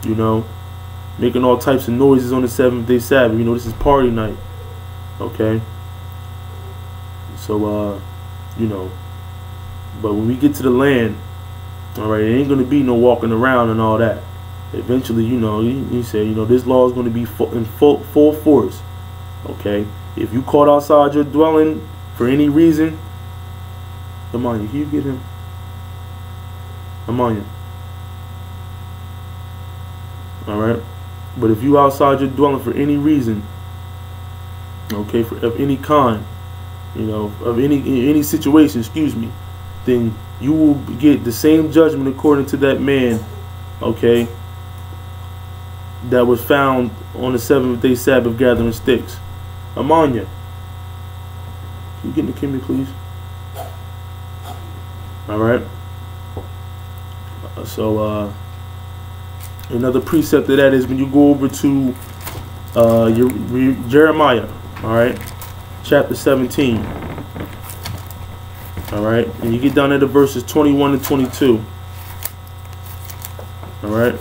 you know, making all types of noises on the 7th day Sabbath. You know, this is party night. Okay, so you know, but when we get to the land, all right, it ain't gonna be no walking around and all that. Eventually, you know, he said, you know, this law is gonna be in full force. Okay, if you caught outside your dwelling for any reason, come on, can you get him? Come on, all right. But if you outside your dwelling for any reason, okay, of any kind, you know, of any situation, excuse me, then you will get the same judgment according to that man, okay, that was found on the 7th day Sabbath gathering sticks. Amanya, can you get in the Kimmy, please? All right. So another precept of that is when you go over to Jeremiah, all right, chapter 17. All right, and you get down to the verses 21 and 22. All right.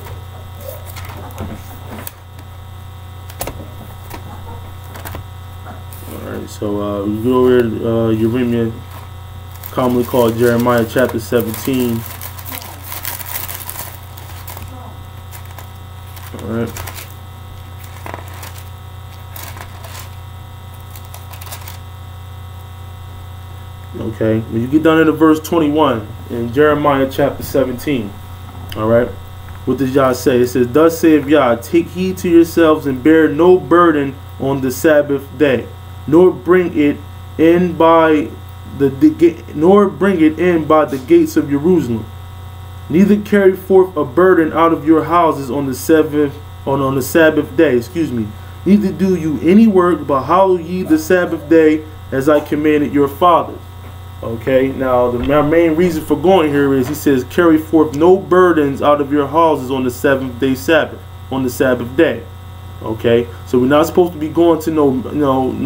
So we go over Yeremiah, commonly called Jeremiah chapter 17. Alright. Okay, when you get down to verse 21 in Jeremiah chapter 17, alright, what does Yah say? It says, thus saith Yah, take heed to yourselves and bear no burden on the Sabbath day, nor bring it in by the gates of Jerusalem. Neither carry forth a burden out of your houses on the Sabbath day. Excuse me. Neither do you any work, but hallow ye the Sabbath day, as I commanded your fathers. Okay. Now my main reason for going here is he says, carry forth no burdens out of your houses on the 7th day Sabbath, on the Sabbath day. Okay, so we're not supposed to be going to no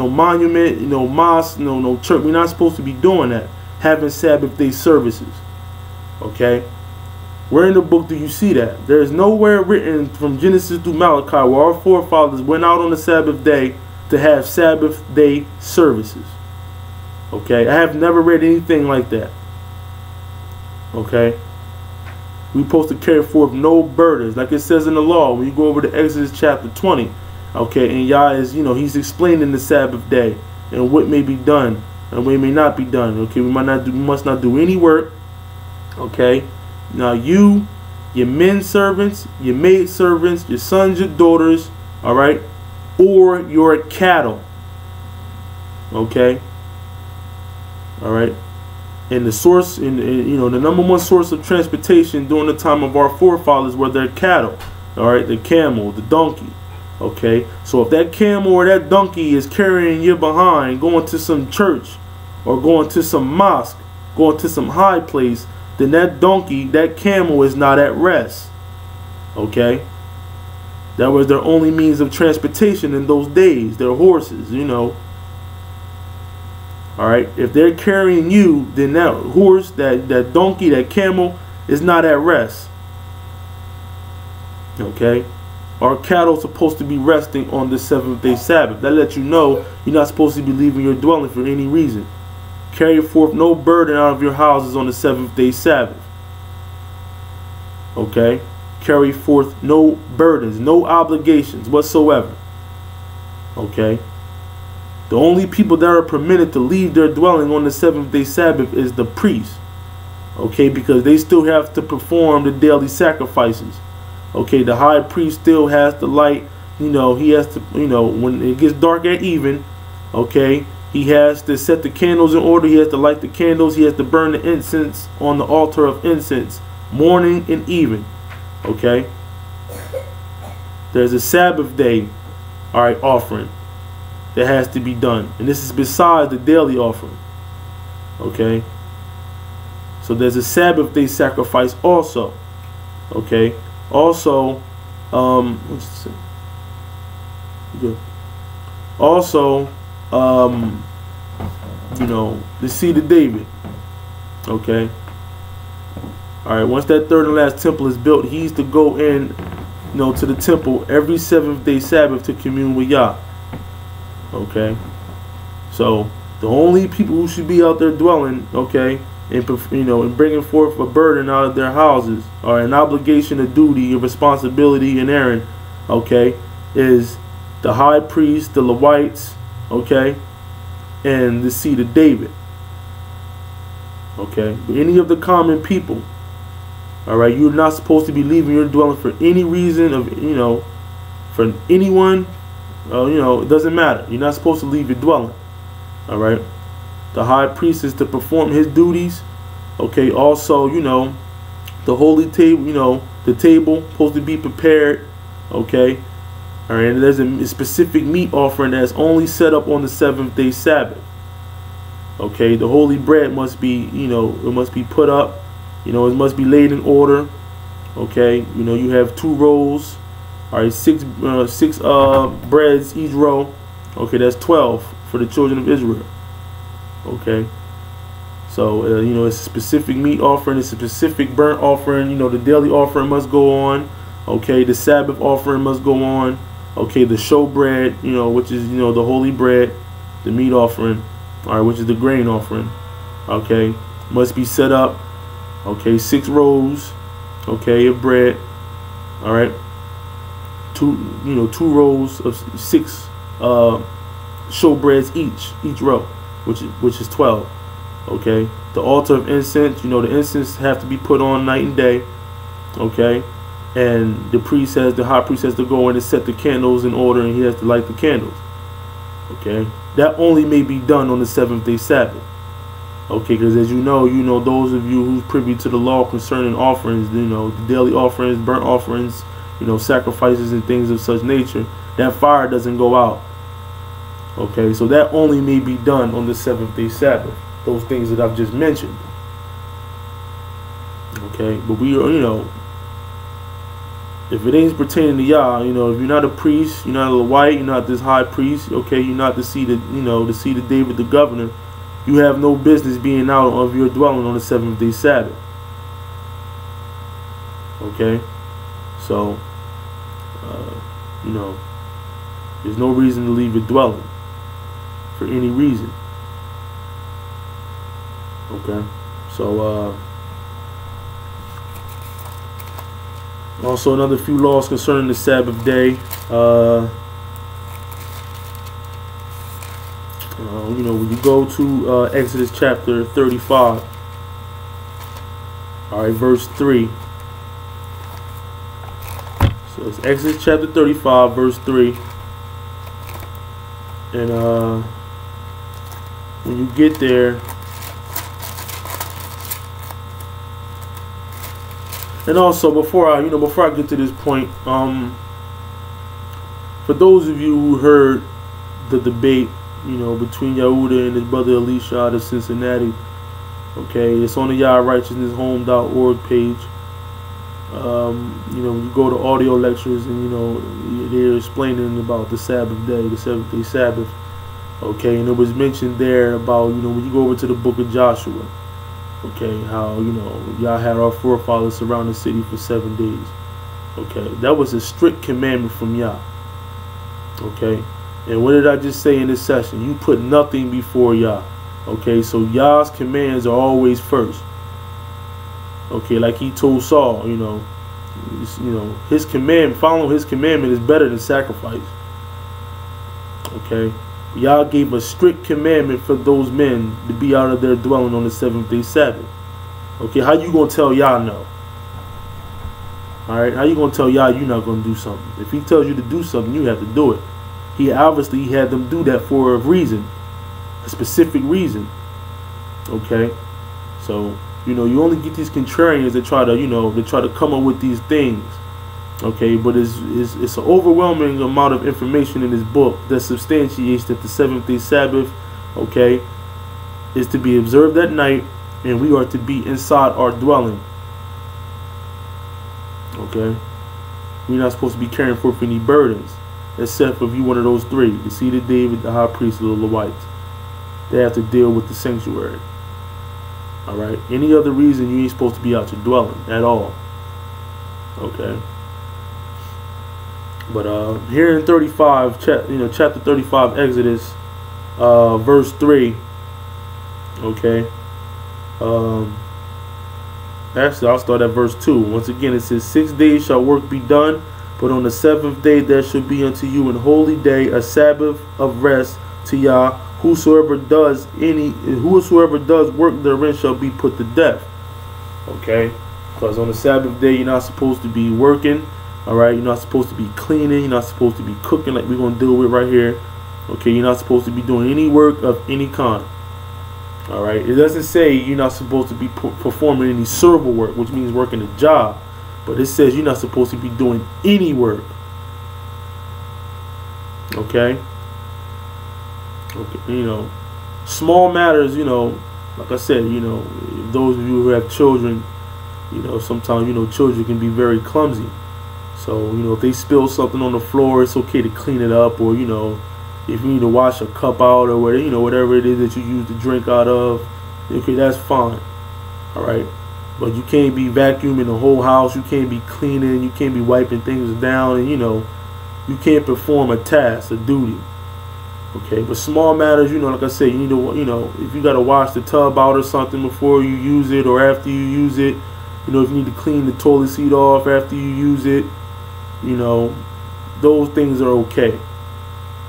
monument, no mosque, no church. We're not supposed to be doing that, having Sabbath day services. Okay, where in the book do you see that? There is nowhere written from Genesis through Malachi where our forefathers went out on the Sabbath day to have Sabbath day services. Okay, I have never read anything like that. Okay. We're supposed to carry forth no burdens, like it says in the law. When you go over to Exodus chapter 20, okay, and Yah is, you know, he's explaining the Sabbath day and what may be done and what may not be done. Okay, we must not do any work. Okay, now you, your men servants, your maid servants, your sons, your daughters, all right, or your cattle. Okay, all right. And the source, you know, the number one source of transportation during the time of our forefathers were their cattle, all right, the camel, the donkey. Okay, so if that camel or that donkey is carrying you behind, going to some church or going to some mosque, going to some high place, then that donkey, that camel is not at rest. Okay, that was their only means of transportation in those days, their horses, you know. All right, if they're carrying you, then that horse, that donkey, that camel is not at rest. Okay, our cattle is supposed to be resting on the 7th day Sabbath. That lets you know you're not supposed to be leaving your dwelling for any reason. Carry forth no burden out of your houses on the 7th day Sabbath. Okay, carry forth no burdens, no obligations whatsoever. Okay. The only people that are permitted to leave their dwelling on the 7th day Sabbath is the priests. Okay, because they still have to perform the daily sacrifices. Okay, the high priest still has to light, you know, he has to, you know, when it gets dark at even, okay, He has to set the candles in order. He has to light the candles. He has to burn the incense on the altar of incense morning and evening. Okay. There's a Sabbath day, all right, offering that has to be done, and this is besides the daily offering. Okay. So there's a Sabbath day sacrifice also. Okay. Also, what's this? Good. Also, you know, the seed of David. Okay. All right. Once that third and last temple is built, he's to go in, you know, to the temple every seventh day Sabbath to commune with Yah. Okay. So the only people who should be out there dwelling, okay, and, you know, and bringing forth a burden out of their houses, or an obligation, a duty, a responsibility, an errand, okay, is the high priest, the Levites, okay, and the seed of David. Okay, but any of the common people, all right, you're not supposed to be leaving your dwelling for any reason of, you know, for anyone, you know, it doesn't matter. You're not supposed to leave your dwelling. All right. The high priest is to perform his duties. Okay. Also, you know, the holy table, you know, the table supposed to be prepared. Okay. All right. And there's a specific meat offering that's only set up on the seventh day Sabbath. Okay. The holy bread must be, you know, it must be put up. You know, it must be laid in order. Okay. You know, you have 2 rows. All right. 6 breads each row. Okay. That's 12 for the children of Israel. Okay. So, you know, it's a specific meat offering. It's a specific burnt offering. You know, the daily offering must go on. Okay. The Sabbath offering must go on. Okay. The showbread, you know, which is, you know, the holy bread, the meat offering, all right, which is the grain offering. Okay. Must be set up. Okay. 6 rows. Okay. Of bread. All right. 2 rows of 6 showbreads each row, which is 12. Okay. The altar of incense, you know, the incense have to be put on night and day. Okay. And the high priest has to go in and set the candles in order, and he has to light the candles. Okay. That only may be done on the seventh day Sabbath. Okay, because as you know, those of you who's privy to the law concerning offerings, you know, the daily offerings, burnt offerings, you know, sacrifices and things of such nature, that fire doesn't go out. Okay, so that only may be done on the seventh day Sabbath. Those things that I've just mentioned. Okay, but we are, you know, if it ain't pertaining to Yah, you know, if you're not a priest, you're not a Levite, you're not this high priest, okay, you're not the seed of, you know, the seed of David, the governor, you have no business being out of your dwelling on the seventh day Sabbath. Okay, so, you know, there's no reason to leave your dwelling for any reason. Okay, so also another few laws concerning the Sabbath day. You know, when you go to Exodus chapter 35, all right, verse 3. So it's Exodus chapter 35, verse 3. And when you get there, and also before I get to this point, for those of you who heard the debate, you know, between Yehuda and his brother Elisha out of Cincinnati, okay, it's on the YRighteousnesshome.org page. You know, you go to audio lectures, and you know, they're explaining about the Sabbath day, the seventh day Sabbath. Okay, and it was mentioned there about, you know, when you go over to the book of Joshua, okay, how, you know, Yah had our forefathers surround the city for 7 days. Okay, that was a strict commandment from Yah. Okay, and what did I just say in this session? You put nothing before Yah. Okay, so Yah's commands are always first. Okay, like he told Saul, you know, his command, following his commandment is better than sacrifice. Okay, Yah gave a strict commandment for those men to be out of their dwelling on the seventh day Sabbath. Okay, how you gonna tell Yah no? Alright, how you gonna tell Yah you're not gonna do something? If he tells you to do something, you have to do it. He obviously had them do that for a reason. a specific reason. Okay, so you only get these contrarians that try to come up with these things. Okay, but it's an overwhelming amount of information in this book that substantiates that the seventh-day Sabbath, okay, is to be observed at night, and we are to be inside our dwelling. Okay, we're not supposed to be carrying forth any burdens, except for if you one of those three: the seed of David, the high priest, or the Levites. They have to deal with the sanctuary. All right. Any other reason, you ain't supposed to be out your dwelling at all. Okay. But here in 35, chapter 35, Exodus, verse 3. Okay. Actually, I'll start at verse 2. Once again, it says, 6 days shall work be done, but on the seventh day there shall be unto you an holy day, a Sabbath of rest to Yah. Whosoever does work therein shall be put to death. Okay, because on the Sabbath day you're not supposed to be working. All right, you're not supposed to be cleaning. You're not supposed to be cooking like we're gonna deal with right here. Okay, you're not supposed to be doing any work of any kind. All right, it doesn't say you're not supposed to be performing any server work, which means working a job, but it says you're not supposed to be doing any work. Okay. Okay, small matters, like I said, those of you who have children, sometimes, children can be very clumsy. So, if they spill something on the floor, it's okay to clean it up, or, if you need to wash a cup out or whatever, whatever it is that you use to drink out of, okay, that's fine. All right. But you can't be vacuuming the whole house. You can't be cleaning. You can't be wiping things down. And, you can't perform a task, a duty. Okay, but small matters, like I said, you need to, if you got to wash the tub out or something before you use it or after you use it, if you need to clean the toilet seat off after you use it, those things are okay.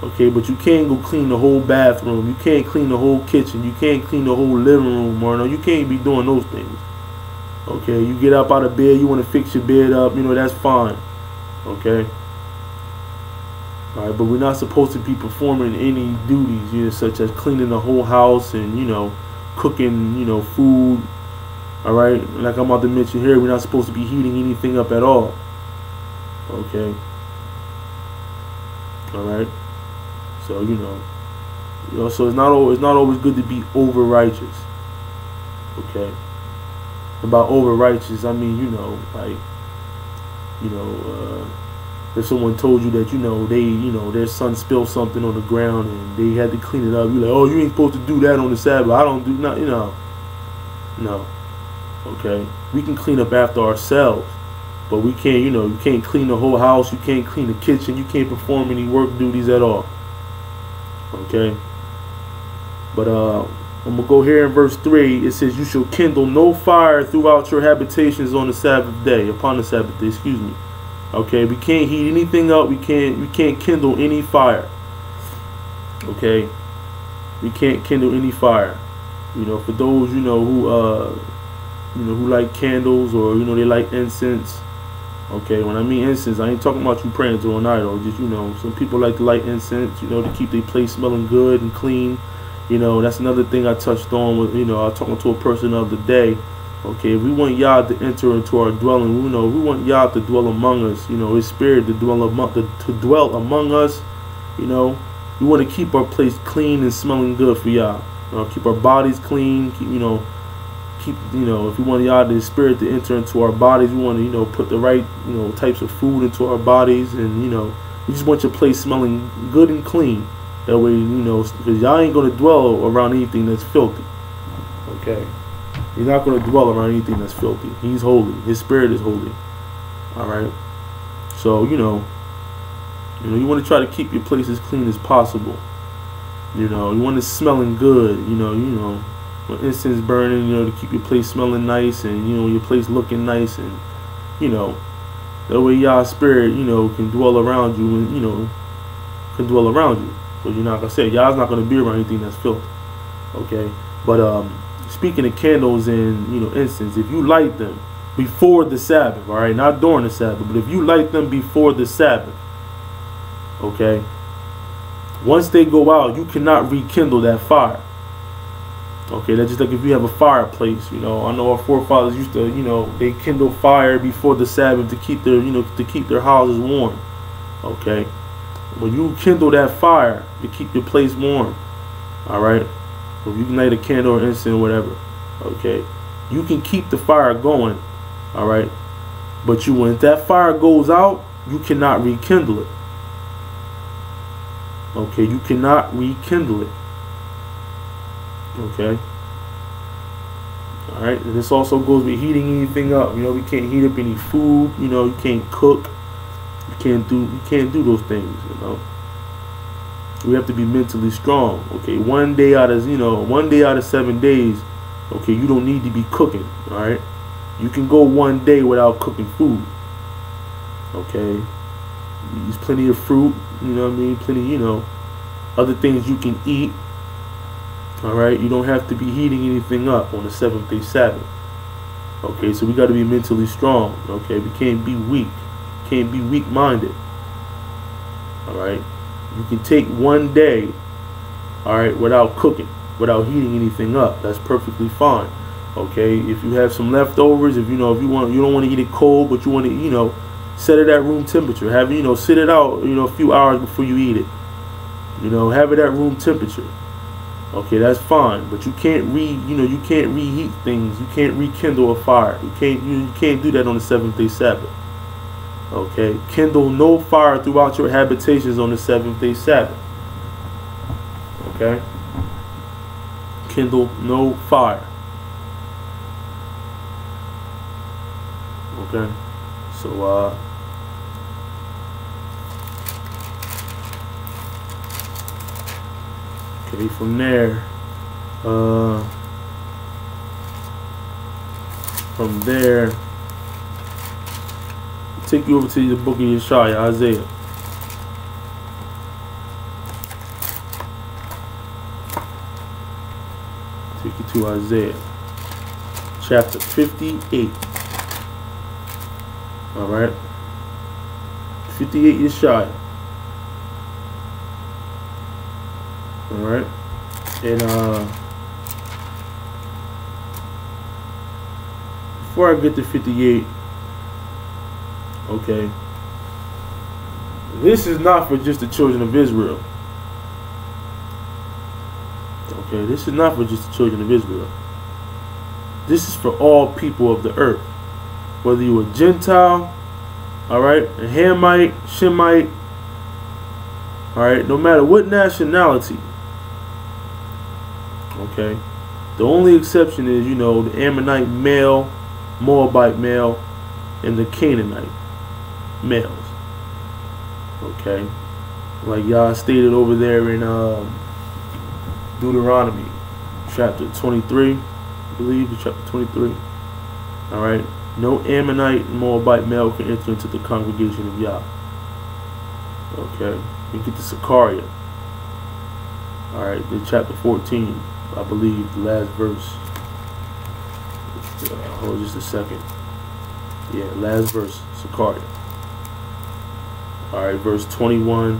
Okay, but you can't go clean the whole bathroom. You can't clean the whole kitchen. You can't clean the whole living room, or you can't be doing those things. Okay, you get up out of bed, you want to fix your bed up, that's fine. Okay. All right, but we're not supposed to be performing any duties, such as cleaning the whole house and, cooking, food. All right, like I'm about to mention here, we're not supposed to be heating anything up at all. Okay. All right. So so it's not always good to be over righteous. Okay. About over righteous, I mean, if someone told you that their son spilled something on the ground and they had to clean it up, you're like, oh, you ain't supposed to do that on the Sabbath. I don't do nothing, no. Okay, we can clean up after ourselves, but we can't, you can't clean the whole house. You can't clean the kitchen. You can't perform any work duties at all. Okay, but I'm gonna go here in verse 3. It says, you shall kindle no fire throughout your habitations on the Sabbath day, upon the Sabbath day. Excuse me. Okay, we can't heat anything up. We can't kindle any fire. Okay, we can't kindle any fire. For those who like candles, or they like incense. Okay, when I mean incense, I ain't talking about you praying to an idol. Just some people like to light incense. To keep their place smelling good and clean. That's another thing I touched on with I was talking to a person the other day. Okay, if we want Yah to enter into our dwelling, we want Yah to dwell among us, His Spirit to dwell among us, we want to keep our place clean and smelling good for Yah. Keep our bodies clean, if we want Yah, the Spirit, to enter into our bodies, we want to, put the right, types of food into our bodies, and, we just want your place smelling good and clean. That way, because Yah ain't going to dwell around anything that's filthy. Okay. He's not going to dwell around anything that's filthy. He's holy. His Spirit is holy. All right. So, you want to try to keep your place as clean as possible. You want it smelling good. When incense burning, to keep your place smelling nice, and, your place looking nice, and, that way Yah's Spirit, can dwell around you, and, can dwell around you. So, like I said, Yah's not going to be around anything that's filthy. Okay. But, speaking of candles and incense, if you light them before the Sabbath, all right, not during the Sabbath, but if you light them before the Sabbath, okay, once they go out, you cannot rekindle that fire. Okay, that's just like if you have a fireplace. You know, I know our forefathers used to, you know, they kindle fire before the Sabbath to keep their, you know, to keep their houses warm. Okay, when you kindle that fire to keep your place warm, all right, if you can light a candle or incense or whatever, okay, you can keep the fire going, all right, but you, when that fire goes out, you cannot rekindle it. Okay, you cannot rekindle it. Okay. All right, and this also goes with heating anything up. You know, we can't heat up any food. You know, you can't cook. You can't do those things. You know, we have to be mentally strong. Okay, one day out of 7 days. Okay, you don't need to be cooking. All right, you can go one day without cooking food. Okay, there's plenty of fruit. You know what I mean? Plenty. You know, other things you can eat. Alright, you don't have to be heating anything up on the 7th-day Sabbath. Okay, so we got to be mentally strong. Okay, we can't be weak. Can't be weak-minded. Alright, you can take one day, alright, without cooking, without heating anything up. That's perfectly fine. Okay, if you have some leftovers, if you know, if you don't want to eat it cold, but you want to, you know, set it at room temperature. Have, you know, sit it out, you know, a few hours before you eat it. You know, have it at room temperature. Okay, that's fine, but you can't you can't reheat things. You can't rekindle a fire. You can't do that on the 7th-day Sabbath. Okay, kindle no fire throughout your habitations on the 7th-day Sabbath. Okay, kindle no fire. Okay, so okay, from there, take you over to the book of Yeshaya, Isaiah. Take you to Isaiah, chapter 58. All right, 58 Yeshaya. Alright, and before I get to 58, okay, this is not for just the children of Israel. Okay, this is not for just the children of Israel. This is for all people of the earth. Whether you're a Gentile, alright, a Hamite, Shemite, alright, no matter what nationality. Okay, the only exception is, you know, the Ammonite male, Moabite male, and the Canaanite males. Okay, like y'all stated over there in Deuteronomy chapter 23, I believe, chapter 23. All right, no Ammonite and Moabite male can enter into the congregation of Yah. Okay, we get to Zechariah. All right, in chapter 14. I believe the last verse. Hold just a second. Yeah, last verse, Zechariah. Alright, verse 21.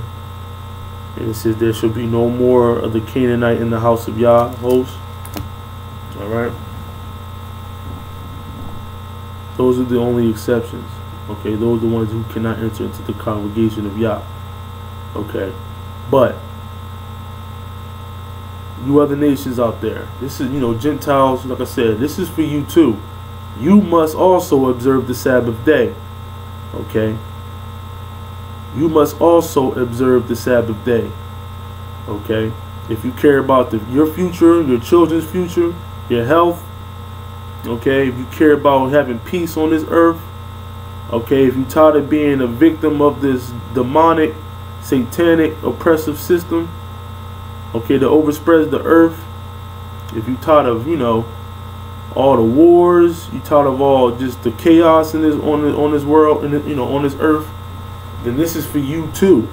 And it says, there shall be no more of the Canaanite in the house of Yah host. Alright. Those are the only exceptions. Okay, those are the ones who cannot enter into the congregation of Yah. Okay. But you other nations out there, this is, you know, Gentiles, like I said, this is for you too. You must also observe the Sabbath day. Okay, you must also observe the Sabbath day. Okay, if you care about your future, your children's future, your health, okay, if you care about having peace on this earth, okay, if you're tired of being a victim of this demonic, satanic, oppressive system, okay, that overspreads the earth. If you're tired of, you know, all the wars, you're tired of all just the chaos in this on this world, and you know, on this earth, then this is for you too.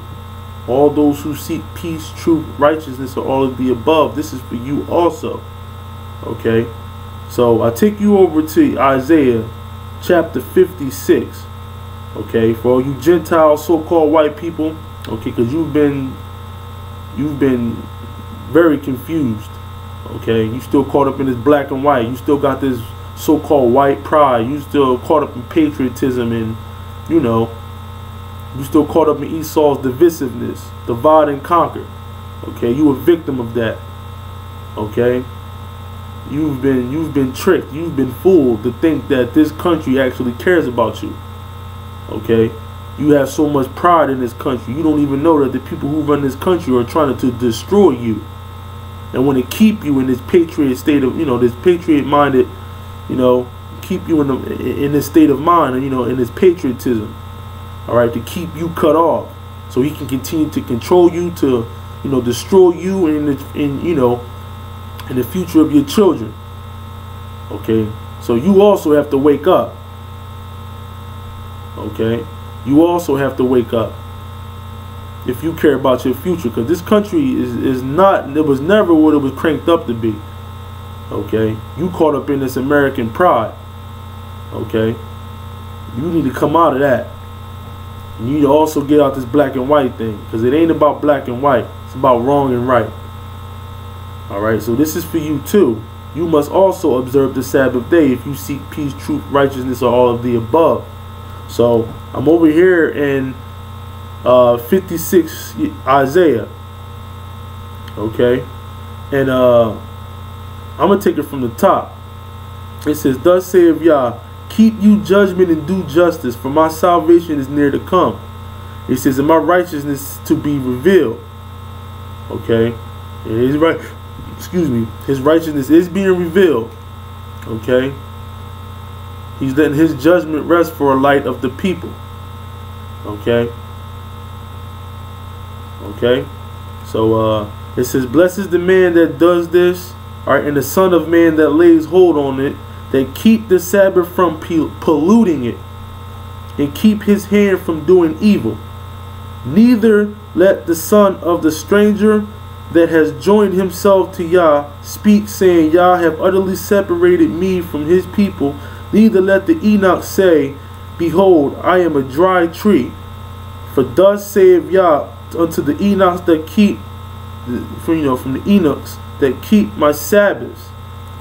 All those who seek peace, truth, righteousness, or all of the above, this is for you also. Okay, so I take you over to Isaiah chapter 56. Okay, for all you Gentile so-called white people, okay, because you've been very confused. Okay, you still caught up in this black and white. You still got this so-called white pride. You still caught up in patriotism, and you know, you still caught up in Esau's divisiveness, divide and conquer. Okay, you a victim of that. Okay, you've been tricked. You've been fooled to think that this country actually cares about you. Okay, you have so much pride in this country. You don't even know that the people who run this country are trying to destroy you, and want to keep you in this patriot state of, you know, this patriot minded, you know, keep you in this state of mind, and you know, in this patriotism. All right, to keep you cut off, so he can continue to control you, to, you know, destroy you in you know, in the future of your children. Okay, so you also have to wake up. Okay, you also have to wake up if you care about your future, because this country is not, it was never what it was cranked up to be. Okay, you caught up in this American pride. Okay, you need to come out of that. You need to also get out this black and white thing, because it ain't about black and white. It's about wrong and right. All right, so this is for you too. You must also observe the Sabbath day if you seek peace, truth, righteousness, or all of the above. So I'm over here in 56 Isaiah. Okay, and I'm gonna take it from the top. It says, "Thus saith Yah, keep you judgment and do justice, for my salvation is near to come." It says, "And my righteousness to be revealed." Okay, and his right, excuse me, his righteousness is being revealed. Okay, he's letting his judgment rest for a light of the people. Okay. Okay, so it says, "Blessed is the man that does this, all right, and the son of man that lays hold on it, that keep the Sabbath from polluting it, and keep his hand from doing evil. Neither let the son of the stranger that has joined himself to Yah speak, saying, Yah have utterly separated me from his people. Neither let the Enoch say, Behold, I am a dry tree. For thus saith Yah unto the Enochs that keep, from the Enochs that keep my Sabbaths,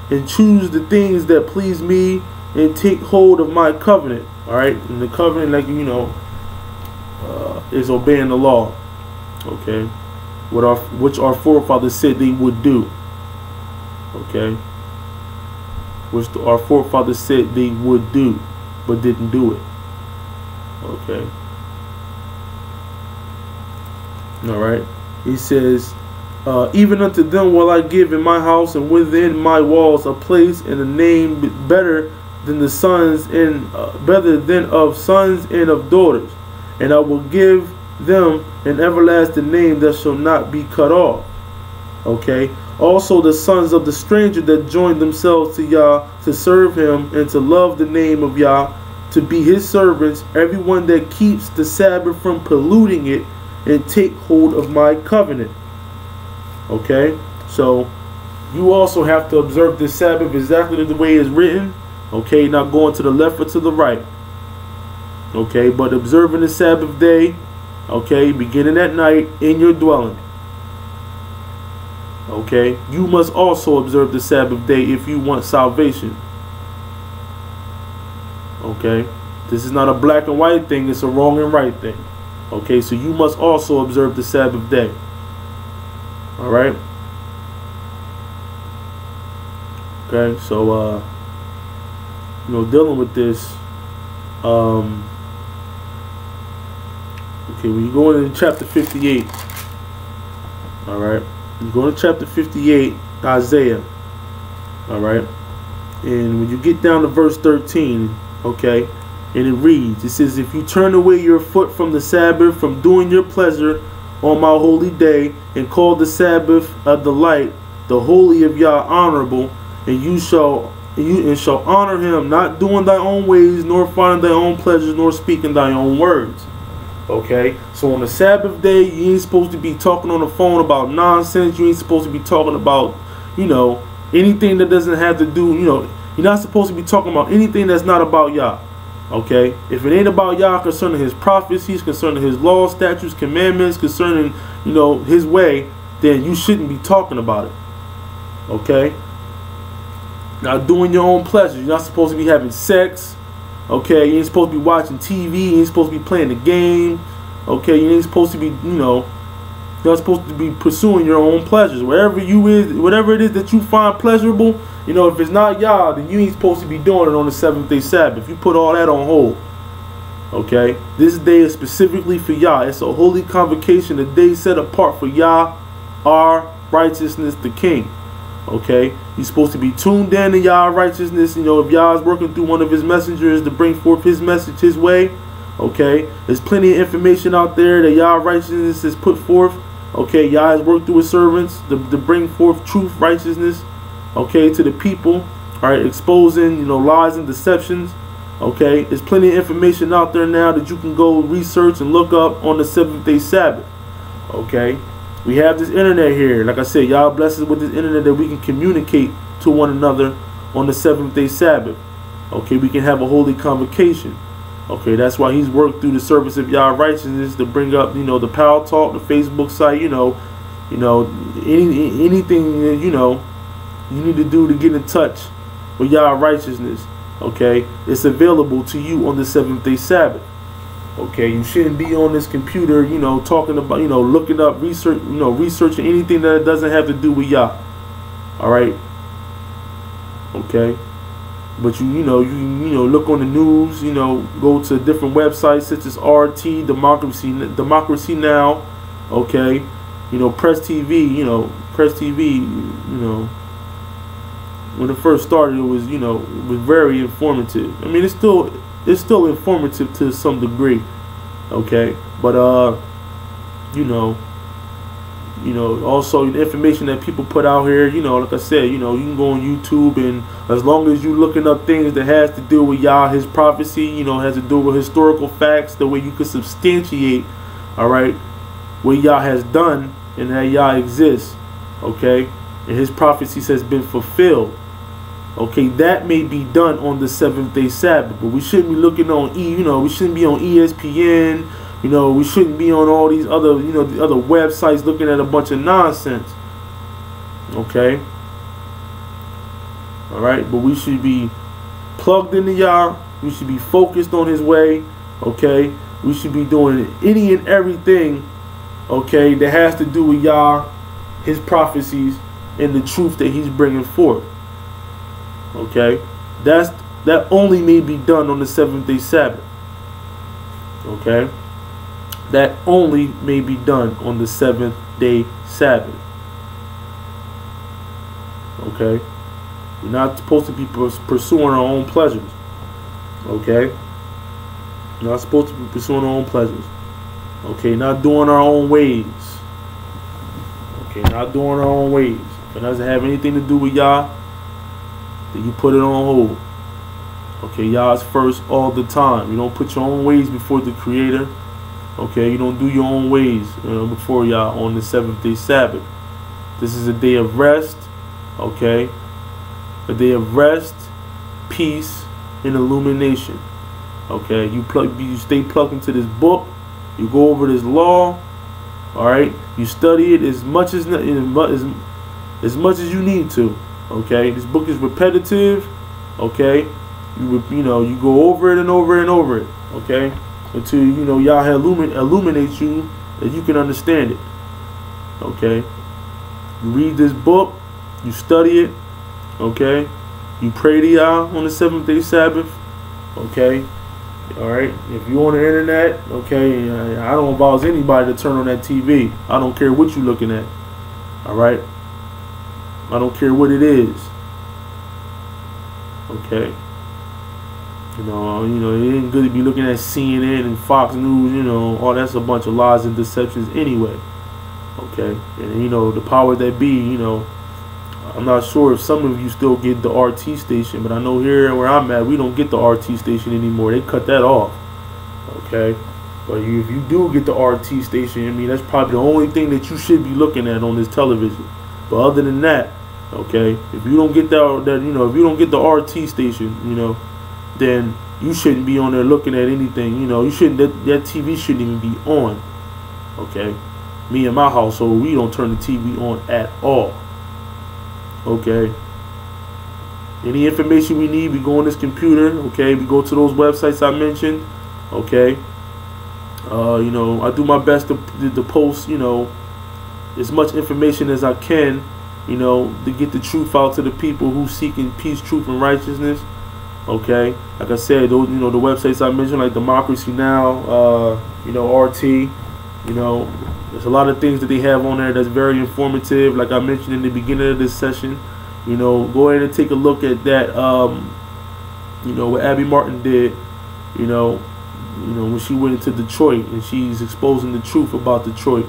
and choose the things that please me, and take hold of my covenant." All right, and the covenant, like you know, is obeying the law. Okay, which our forefathers said they would do. Okay, which our forefathers said they would do, but didn't do it. Okay. All right. He says, "Even unto them will I give in my house and within my walls a place and a name better than the sons and better than of sons and of daughters, and I will give them an everlasting name that shall not be cut off." Okay. "Also the sons of the stranger that join themselves to Yah to serve him and to love the name of Yah, to be his servants, everyone that keeps the Sabbath from polluting it, and take hold of my covenant." Okay, so you also have to observe this Sabbath exactly the way it's written. Okay, not going to the left or to the right. Okay, but observing the Sabbath day, okay, beginning at night in your dwelling. Okay, you must also observe the Sabbath day if you want salvation. Okay, this is not a black and white thing, it's a wrong and right thing. Okay, so you must also observe the Sabbath day. All right. Okay, so you know, dealing with this. Okay, when you go into chapter 58. All right, you go to chapter 58, Isaiah. All right, and when you get down to verse 13, okay. And it reads, it says, "If you turn away your foot from the Sabbath, from doing your pleasure on my holy day, and call the Sabbath a delight, the holy of Yah honorable, and you shall honor him, not doing thy own ways, nor finding thy own pleasures, nor speaking thy own words." Okay, so on the Sabbath day, you ain't supposed to be talking on the phone about nonsense. You ain't supposed to be talking about, you know, anything that doesn't have to do, you know, you're not supposed to be talking about anything that's not about Yah. Okay, if it ain't about Yah concerning his prophecies, concerning his laws, statutes, commandments, concerning, you know, his way, then you shouldn't be talking about it. Okay? Not doing your own pleasure. You're not supposed to be having sex. Okay? You ain't supposed to be watching TV. You ain't supposed to be playing the game. Okay? You ain't supposed to be, you're not supposed to be pursuing your own pleasures. Whatever it is that you find pleasurable, if it's not Yah, then you ain't supposed to be doing it on the 7th-day Sabbath. You put all that on hold. Okay? This day is specifically for Yah. It's a holy convocation, a day set apart for Yah, our righteousness, the King. Okay? He's supposed to be tuned in to Yah righteousness. If Yah is working through one of his messengers to bring forth his message his way. Okay? There's plenty of information out there that Yah righteousness has put forth. Okay? Yah has worked through his servants to bring forth truth, righteousness. Okay? To the people. Alright? Exposing, lies and deceptions. Okay? There's plenty of information out there now that you can go research and look up on the 7th-day Sabbath. Okay? We have this internet here. Like I said, Yah bless us with this internet that we can communicate to one another on the 7th-day Sabbath. Okay, we can have a holy convocation. Okay, that's why he's worked through the service of Yah righteousness to bring up, the Power Talk, the Facebook site, anything that, you need to do to get in touch with Yah righteousness. Okay, it's available to you on the 7th-day Sabbath. Okay, you shouldn't be on this computer, talking about, looking up research, researching anything that doesn't have to do with Yah. All right. Okay. But you look on the news, go to different websites such as RT, Democracy Now. Okay. Press TV. Press TV. When it first started, it was, was very informative. I mean, it's still informative to some degree, okay, but also the information that people put out here, like I said, you can go on YouTube, and as long as you're looking up things that has to do with Yah, his prophecy, has to do with historical facts, the way you can substantiate, all right, what Yah has done and that Yah exists, okay, and his prophecies has been fulfilled. Okay, that may be done on the 7th-day Sabbath, but we shouldn't be looking on we shouldn't be on ESPN, we shouldn't be on all these other, the other websites looking at a bunch of nonsense. Okay? All right, but we should be plugged into Yah. We should be focused on his way. Okay? We should be doing any and everything, okay, that has to do with Yah, his prophecies, and the truth that he's bringing forth. Okay, that only may be done on the 7th-day Sabbath. Okay, that only may be done on the 7th-day Sabbath. Okay, we're not supposed to be pursuing our own pleasures. Okay, we're not supposed to be pursuing our own pleasures. Okay, not doing our own ways. Okay, not doing our own ways. If it doesn't have anything to do with Yah, then you put it on hold. Okay, Yah's first all the time. You don't put your own ways before the Creator. Okay, you don't do your own ways before Yah on the 7th-day Sabbath. This is a day of rest. Okay, a day of rest, peace, and illumination. Okay, you stay plugged into this book. You go over this law. All right, you study it as much as you need to. Okay, this book is repetitive. Okay, you go over it and over and over it. Okay, until Yah illuminates you that you can understand it. Okay, you read this book, you study it. Okay, you pray to Yah on the 7th-day Sabbath. Okay, all right. If you're on the internet, okay, I don't advise anybody to turn on that TV. I don't care what you're looking at. All right. I don't care what it is. Okay. It ain't good to be looking at CNN and Fox News, all that's a bunch of lies and deceptions anyway. Okay. And the power that be, I'm not sure if some of you still get the RT station, but I know here where I'm at, we don't get the RT station anymore. They cut that off. Okay. But if you do get the RT station, that's probably the only thing that you should be looking at on this television. But other than that, okay, if you don't get if you don't get the RT station, then you shouldn't be on there looking at anything. You shouldn't. That TV shouldn't even be on. Okay, me and my household, we don't turn the TV on at all. Okay. Any information we need, we go on this computer. Okay. We go to those websites I mentioned. Okay. You know, I do my best to post, you know, as much information as I can, you know, to get the truth out to the people who seeking peace, truth, and righteousness. Okay, like I said, those, you know, the websites I mentioned, like Democracy Now, you know, RT, you know, there's a lot of things that they have on there that's very informative. Like I mentioned in the beginning of this session, you know, go ahead and take a look at that. You know, what Abby Martin did, you know, when she went into Detroit and she's exposing the truth about Detroit.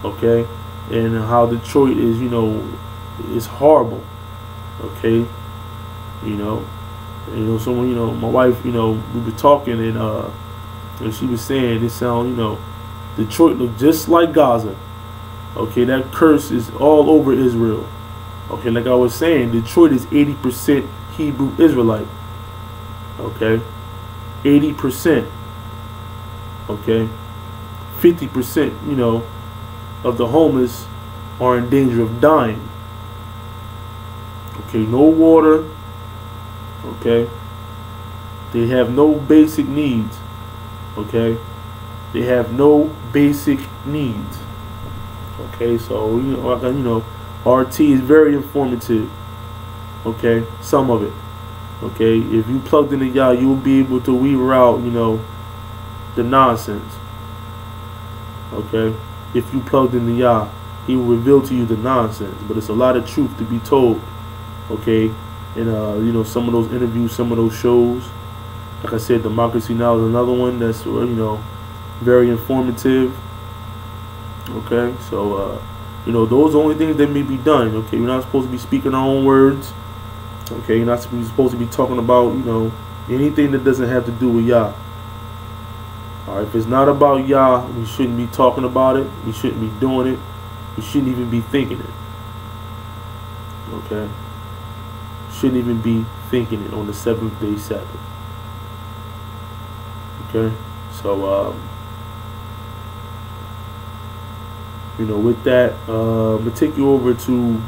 Okay, and how Detroit is, you know, is horrible. Okay, you know. And, you know, someone, you know, my wife, you know, we were talking, and she was saying it sound, you know, Detroit look just like Gaza. Okay, that curse is all over Israel. Okay, like I was saying, Detroit is 80% Hebrew Israelite. Okay, 80%. Okay, 50%, you know, of the homeless are in danger of dying. Okay, no water. Okay, they have no basic needs. Okay, they have no basic needs. Okay, so you know, RT is very informative. Okay, some of it. Okay, if you plugged in the Y.O.R, you will be able to weave out, you know, the nonsense. Okay, if you plugged in the Y.O.R, he will reveal to you the nonsense. But it's a lot of truth to be told. Okay. And you know, some of those interviews, some of those shows, like I said, Democracy Now! Is another one that's, you know, very informative. Okay, so you know, those are the only things that may be done. Okay, we're not supposed to be speaking our own words. Okay, you're not supposed to be talking about, you know, anything that doesn't have to do with Y.O.R. All right, if it's not about Y.O.R, we shouldn't be talking about it. We shouldn't be doing it. We shouldn't even be thinking it. Okay. Shouldn't even be thinking it on the 7th day Sabbath. Okay, so you know, with that, I'm gonna take you over to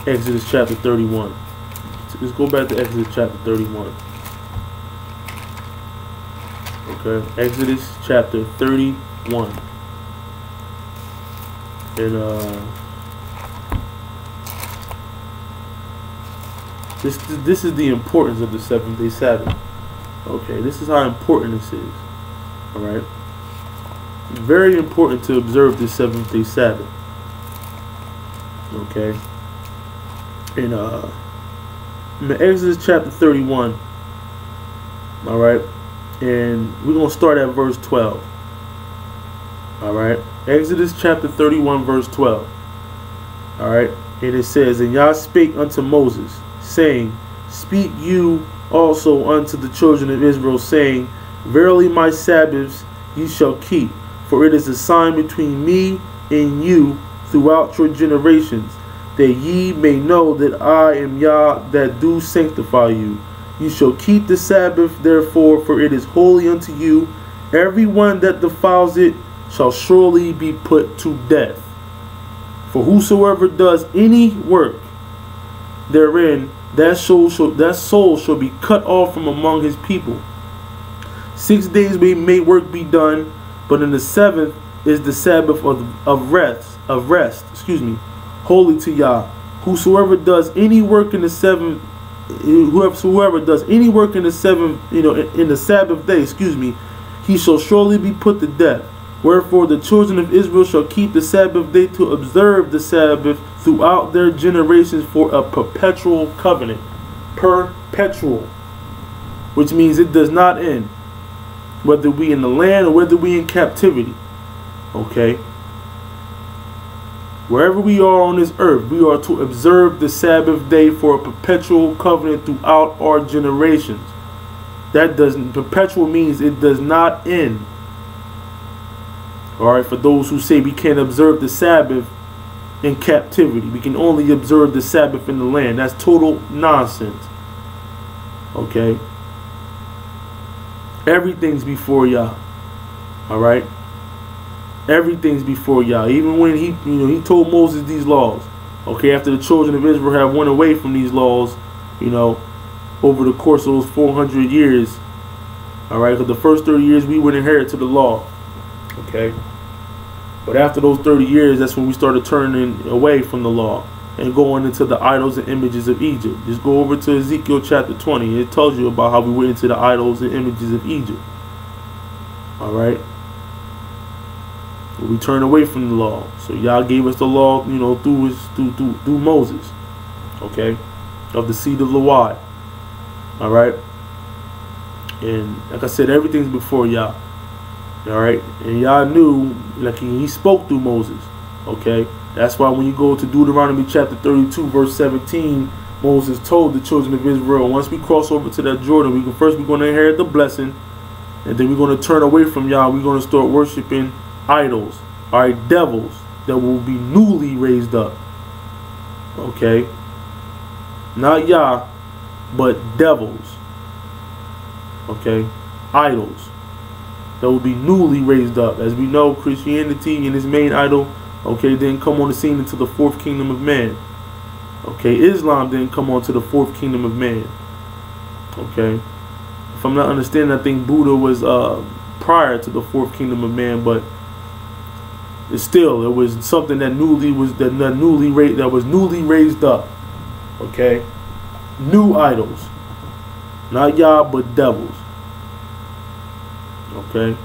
Exodus chapter 31. Let's go back to Exodus chapter 31. Okay, Exodus chapter 31, and This is the importance of the 7th day Sabbath. Okay, this is how important this is. All right, very important to observe this 7th day Sabbath. Okay, in Exodus chapter 31. All right, and we're gonna start at verse 12. All right, Exodus chapter 31, verse 12. All right, and it says, "And Yah spake unto Moses, saying, Speak you also unto the children of Israel, saying, Verily my Sabbaths ye shall keep, for it is a sign between me and you throughout your generations, that ye may know that I am Yah that do sanctify you. You shall keep the Sabbath, therefore, for it is holy unto you. Every one that defiles it shall surely be put to death. For whosoever does any work therein, that soul shall be cut off from among his people. 6 days may work be done, but in the 7th is the Sabbath of rest, holy to Yah. Whosoever does any work in the 7th, whoever does any work in the 7th, in the Sabbath day, he shall surely be put to death. Wherefore the children of Israel shall keep the Sabbath day to observe the Sabbath throughout their generations for a perpetual covenant." Perpetual, which means it does not end, whether we in the land or whether we in captivity. Okay, wherever we are on this earth, we are to observe the Sabbath day for a perpetual covenant throughout our generations. Perpetual means it does not end. All right, for those who say we can't observe the Sabbath in captivity, we can only observe the Sabbath in the land, that's total nonsense. Okay, everything's before Yah. All right, Everything's before Yah. Even when he told Moses these laws. Okay, after the children of Israel have went away from these laws, over the course of those 400 years. All right, because the first 30 years we would inherit to the law. Okay, but after those 30 years, that's when we started turning away from the law and going into the idols and images of Egypt. Just go over to Ezekiel chapter 20. It tells you about how we went into the idols and images of Egypt. All right. We turned away from the law. So Yah gave us the law, through Moses. Okay, of the seed of Y. All right. And like I said, everything's before Yah. All right. And Yah knew, like he spoke through Moses. Okay. That's why when you go to Deuteronomy chapter 32, verse 17, Moses told the children of Israel, once we cross over to that Jordan, we're going to inherit the blessing, and then we're going to turn away from Yah. We're going to start worshiping idols, all right, devils that will be newly raised up. Okay, not Yah, but devils. Okay, idols that will be newly raised up. As we know, Christianity and its main idol, okay, didn't come on the scene until the fourth kingdom of man. Okay, Islam didn't come on to the fourth kingdom of man. Okay, if I'm not understanding, I think Buddha was prior to the fourth kingdom of man, but it was something that was newly raised up. Okay, new idols, not Yah but devils. Okay.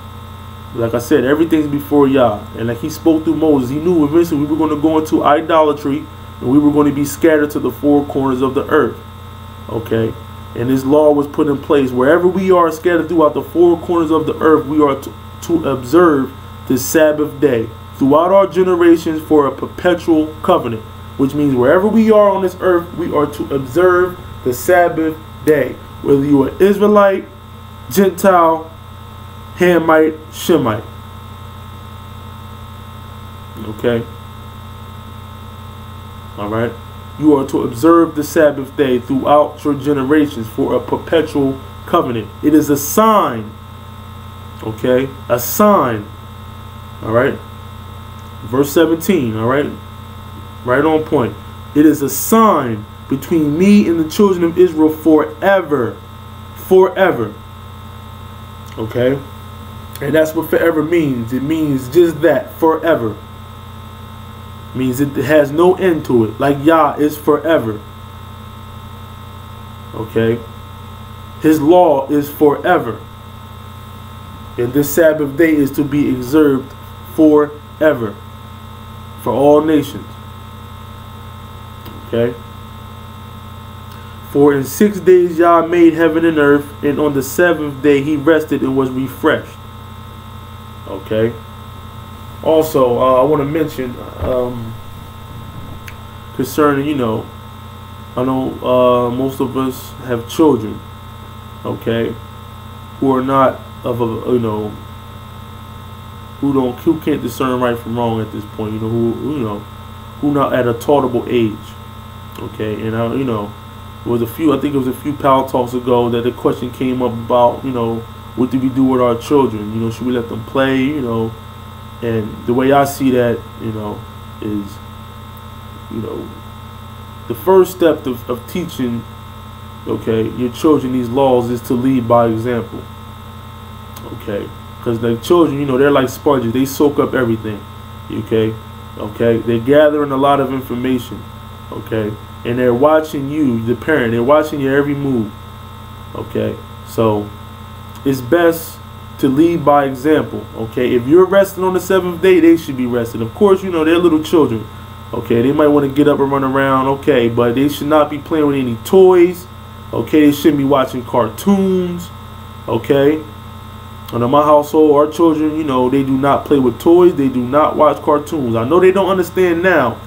Like I said, everything's before Yah. And like he spoke through Moses, he knew eventually we were going to go into idolatry and we were going to be scattered to the four corners of the earth. Okay? And this law was put in place. Wherever we are scattered throughout the four corners of the earth, we are to observe the Sabbath day throughout our generations for a perpetual covenant. Which means wherever we are on this earth, we are to observe the Sabbath day. Whether you are Israelite, Gentile, Hamite, Shemite. Okay. All right. You are to observe the Sabbath day throughout your generations for a perpetual covenant. It is a sign. Okay. A sign. All right. Verse 17. All right. Right on point. It is a sign between me and the children of Israel forever. Forever. Okay. And that's what forever means. It means just that, forever. It means it has no end to it. Like Yah is forever. Okay? His law is forever. And this Sabbath day is to be observed forever. For all nations. Okay? For in 6 days Yah made heaven and earth, and on the 7th day he rested and was refreshed. Okay. Also, I want to mention concerning, I know most of us have children, okay, who are not of a, who can't discern right from wrong at this point, who not at a taughtable age, okay, and it was I think it was a few Pal Talks ago that the question came up about, what do we do with our children? Should we let them play? And the way I see that, is, the first step of teaching, okay, your children these laws is to lead by example. Okay, because the children, they're like sponges. They soak up everything. Okay, they're gathering a lot of information. Okay, and they're watching you, the parent. They're watching your every move. Okay, so it's best to lead by example. Okay, if you're resting on the 7th day, they should be resting. Of course, they're little children. Okay, they might want to get up and run around. Okay, but they should not be playing with any toys. Okay, they shouldn't be watching cartoons. Okay, and in my household, our children, they do not play with toys. They do not watch cartoons. I know they don't understand now.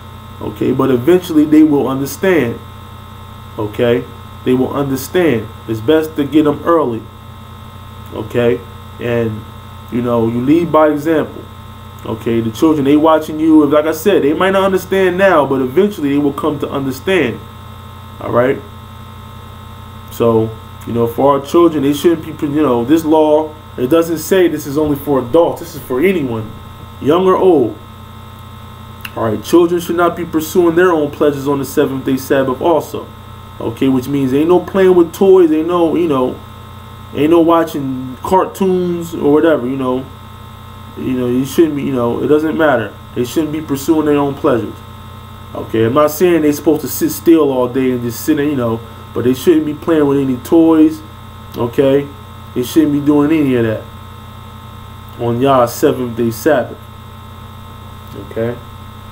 Okay, but eventually they will understand. Okay, they will understand. It's best to get them early. Okay, and you lead by example. Okay, the children, they watching you. Like I said, they might not understand now, but eventually they will come to understand. All right. So for our children, they shouldn't be. This law, it doesn't say this is only for adults. This is for anyone. young or old. All right, children should not be pursuing their own pleasures on the seventh-day Sabbath also. Okay, which means ain't no playing with toys, ain't no, ain't no watching cartoons or whatever, you shouldn't be, it doesn't matter. They shouldn't be pursuing their own pleasures. Okay, I'm not saying they're supposed to sit still all day and just sit there, but they shouldn't be playing with any toys. Okay, they shouldn't be doing any of that on y'all's seventh-day Sabbath. Okay,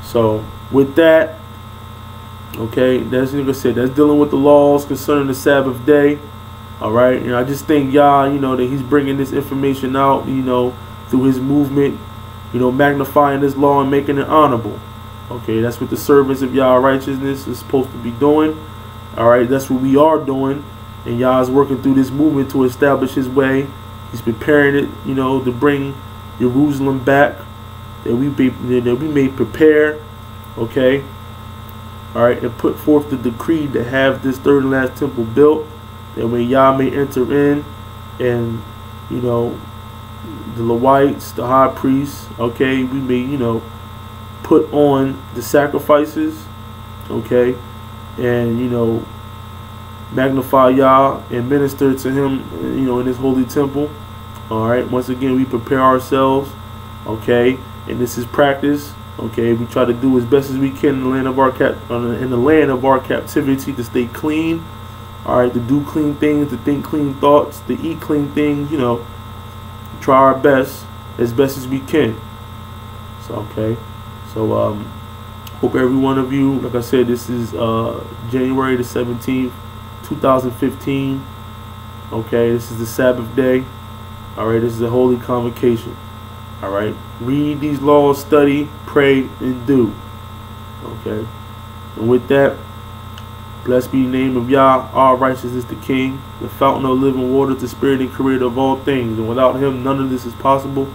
so with that, okay, that's like I said, that's dealing with the laws concerning the Sabbath day. All right, and I just think y'all, that he's bringing this information out, through his movement, magnifying this law and making it honorable. Okay, that's what the servants of Yah righteousness is supposed to be doing. All right, that's what we are doing, and Yah is working through this movement to establish his way. He's preparing it, to bring Jerusalem back, that we may prepare. Okay, all right, and put forth the decree to have this third and last temple built, that way Yah may enter in, and the Levites, the high priests, okay, we may put on the sacrifices, okay, and magnify Yah and minister to him, in his holy temple. All right, once again, we prepare ourselves, okay, and this is practice. Okay, we try to do as best as we can in the land of our captivity, to stay clean. All right, to do clean things, to think clean thoughts, to eat clean things. Try our best as we can. So so hope every one of you, like I said, this is January the 17th, 2015. Okay, this is the Sabbath day. All right, this is a holy convocation. All right, read these laws, study, pray, and do. Okay, and with that, blessed be the name of Yah. Our righteous is the King, the fountain of living water, the spirit and creator of all things. And without him, none of this is possible.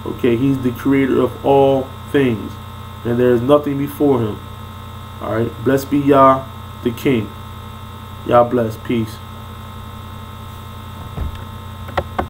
Okay, he's the creator of all things, and there is nothing before him. All right, blessed be Yah, the King. Yah bless. Peace.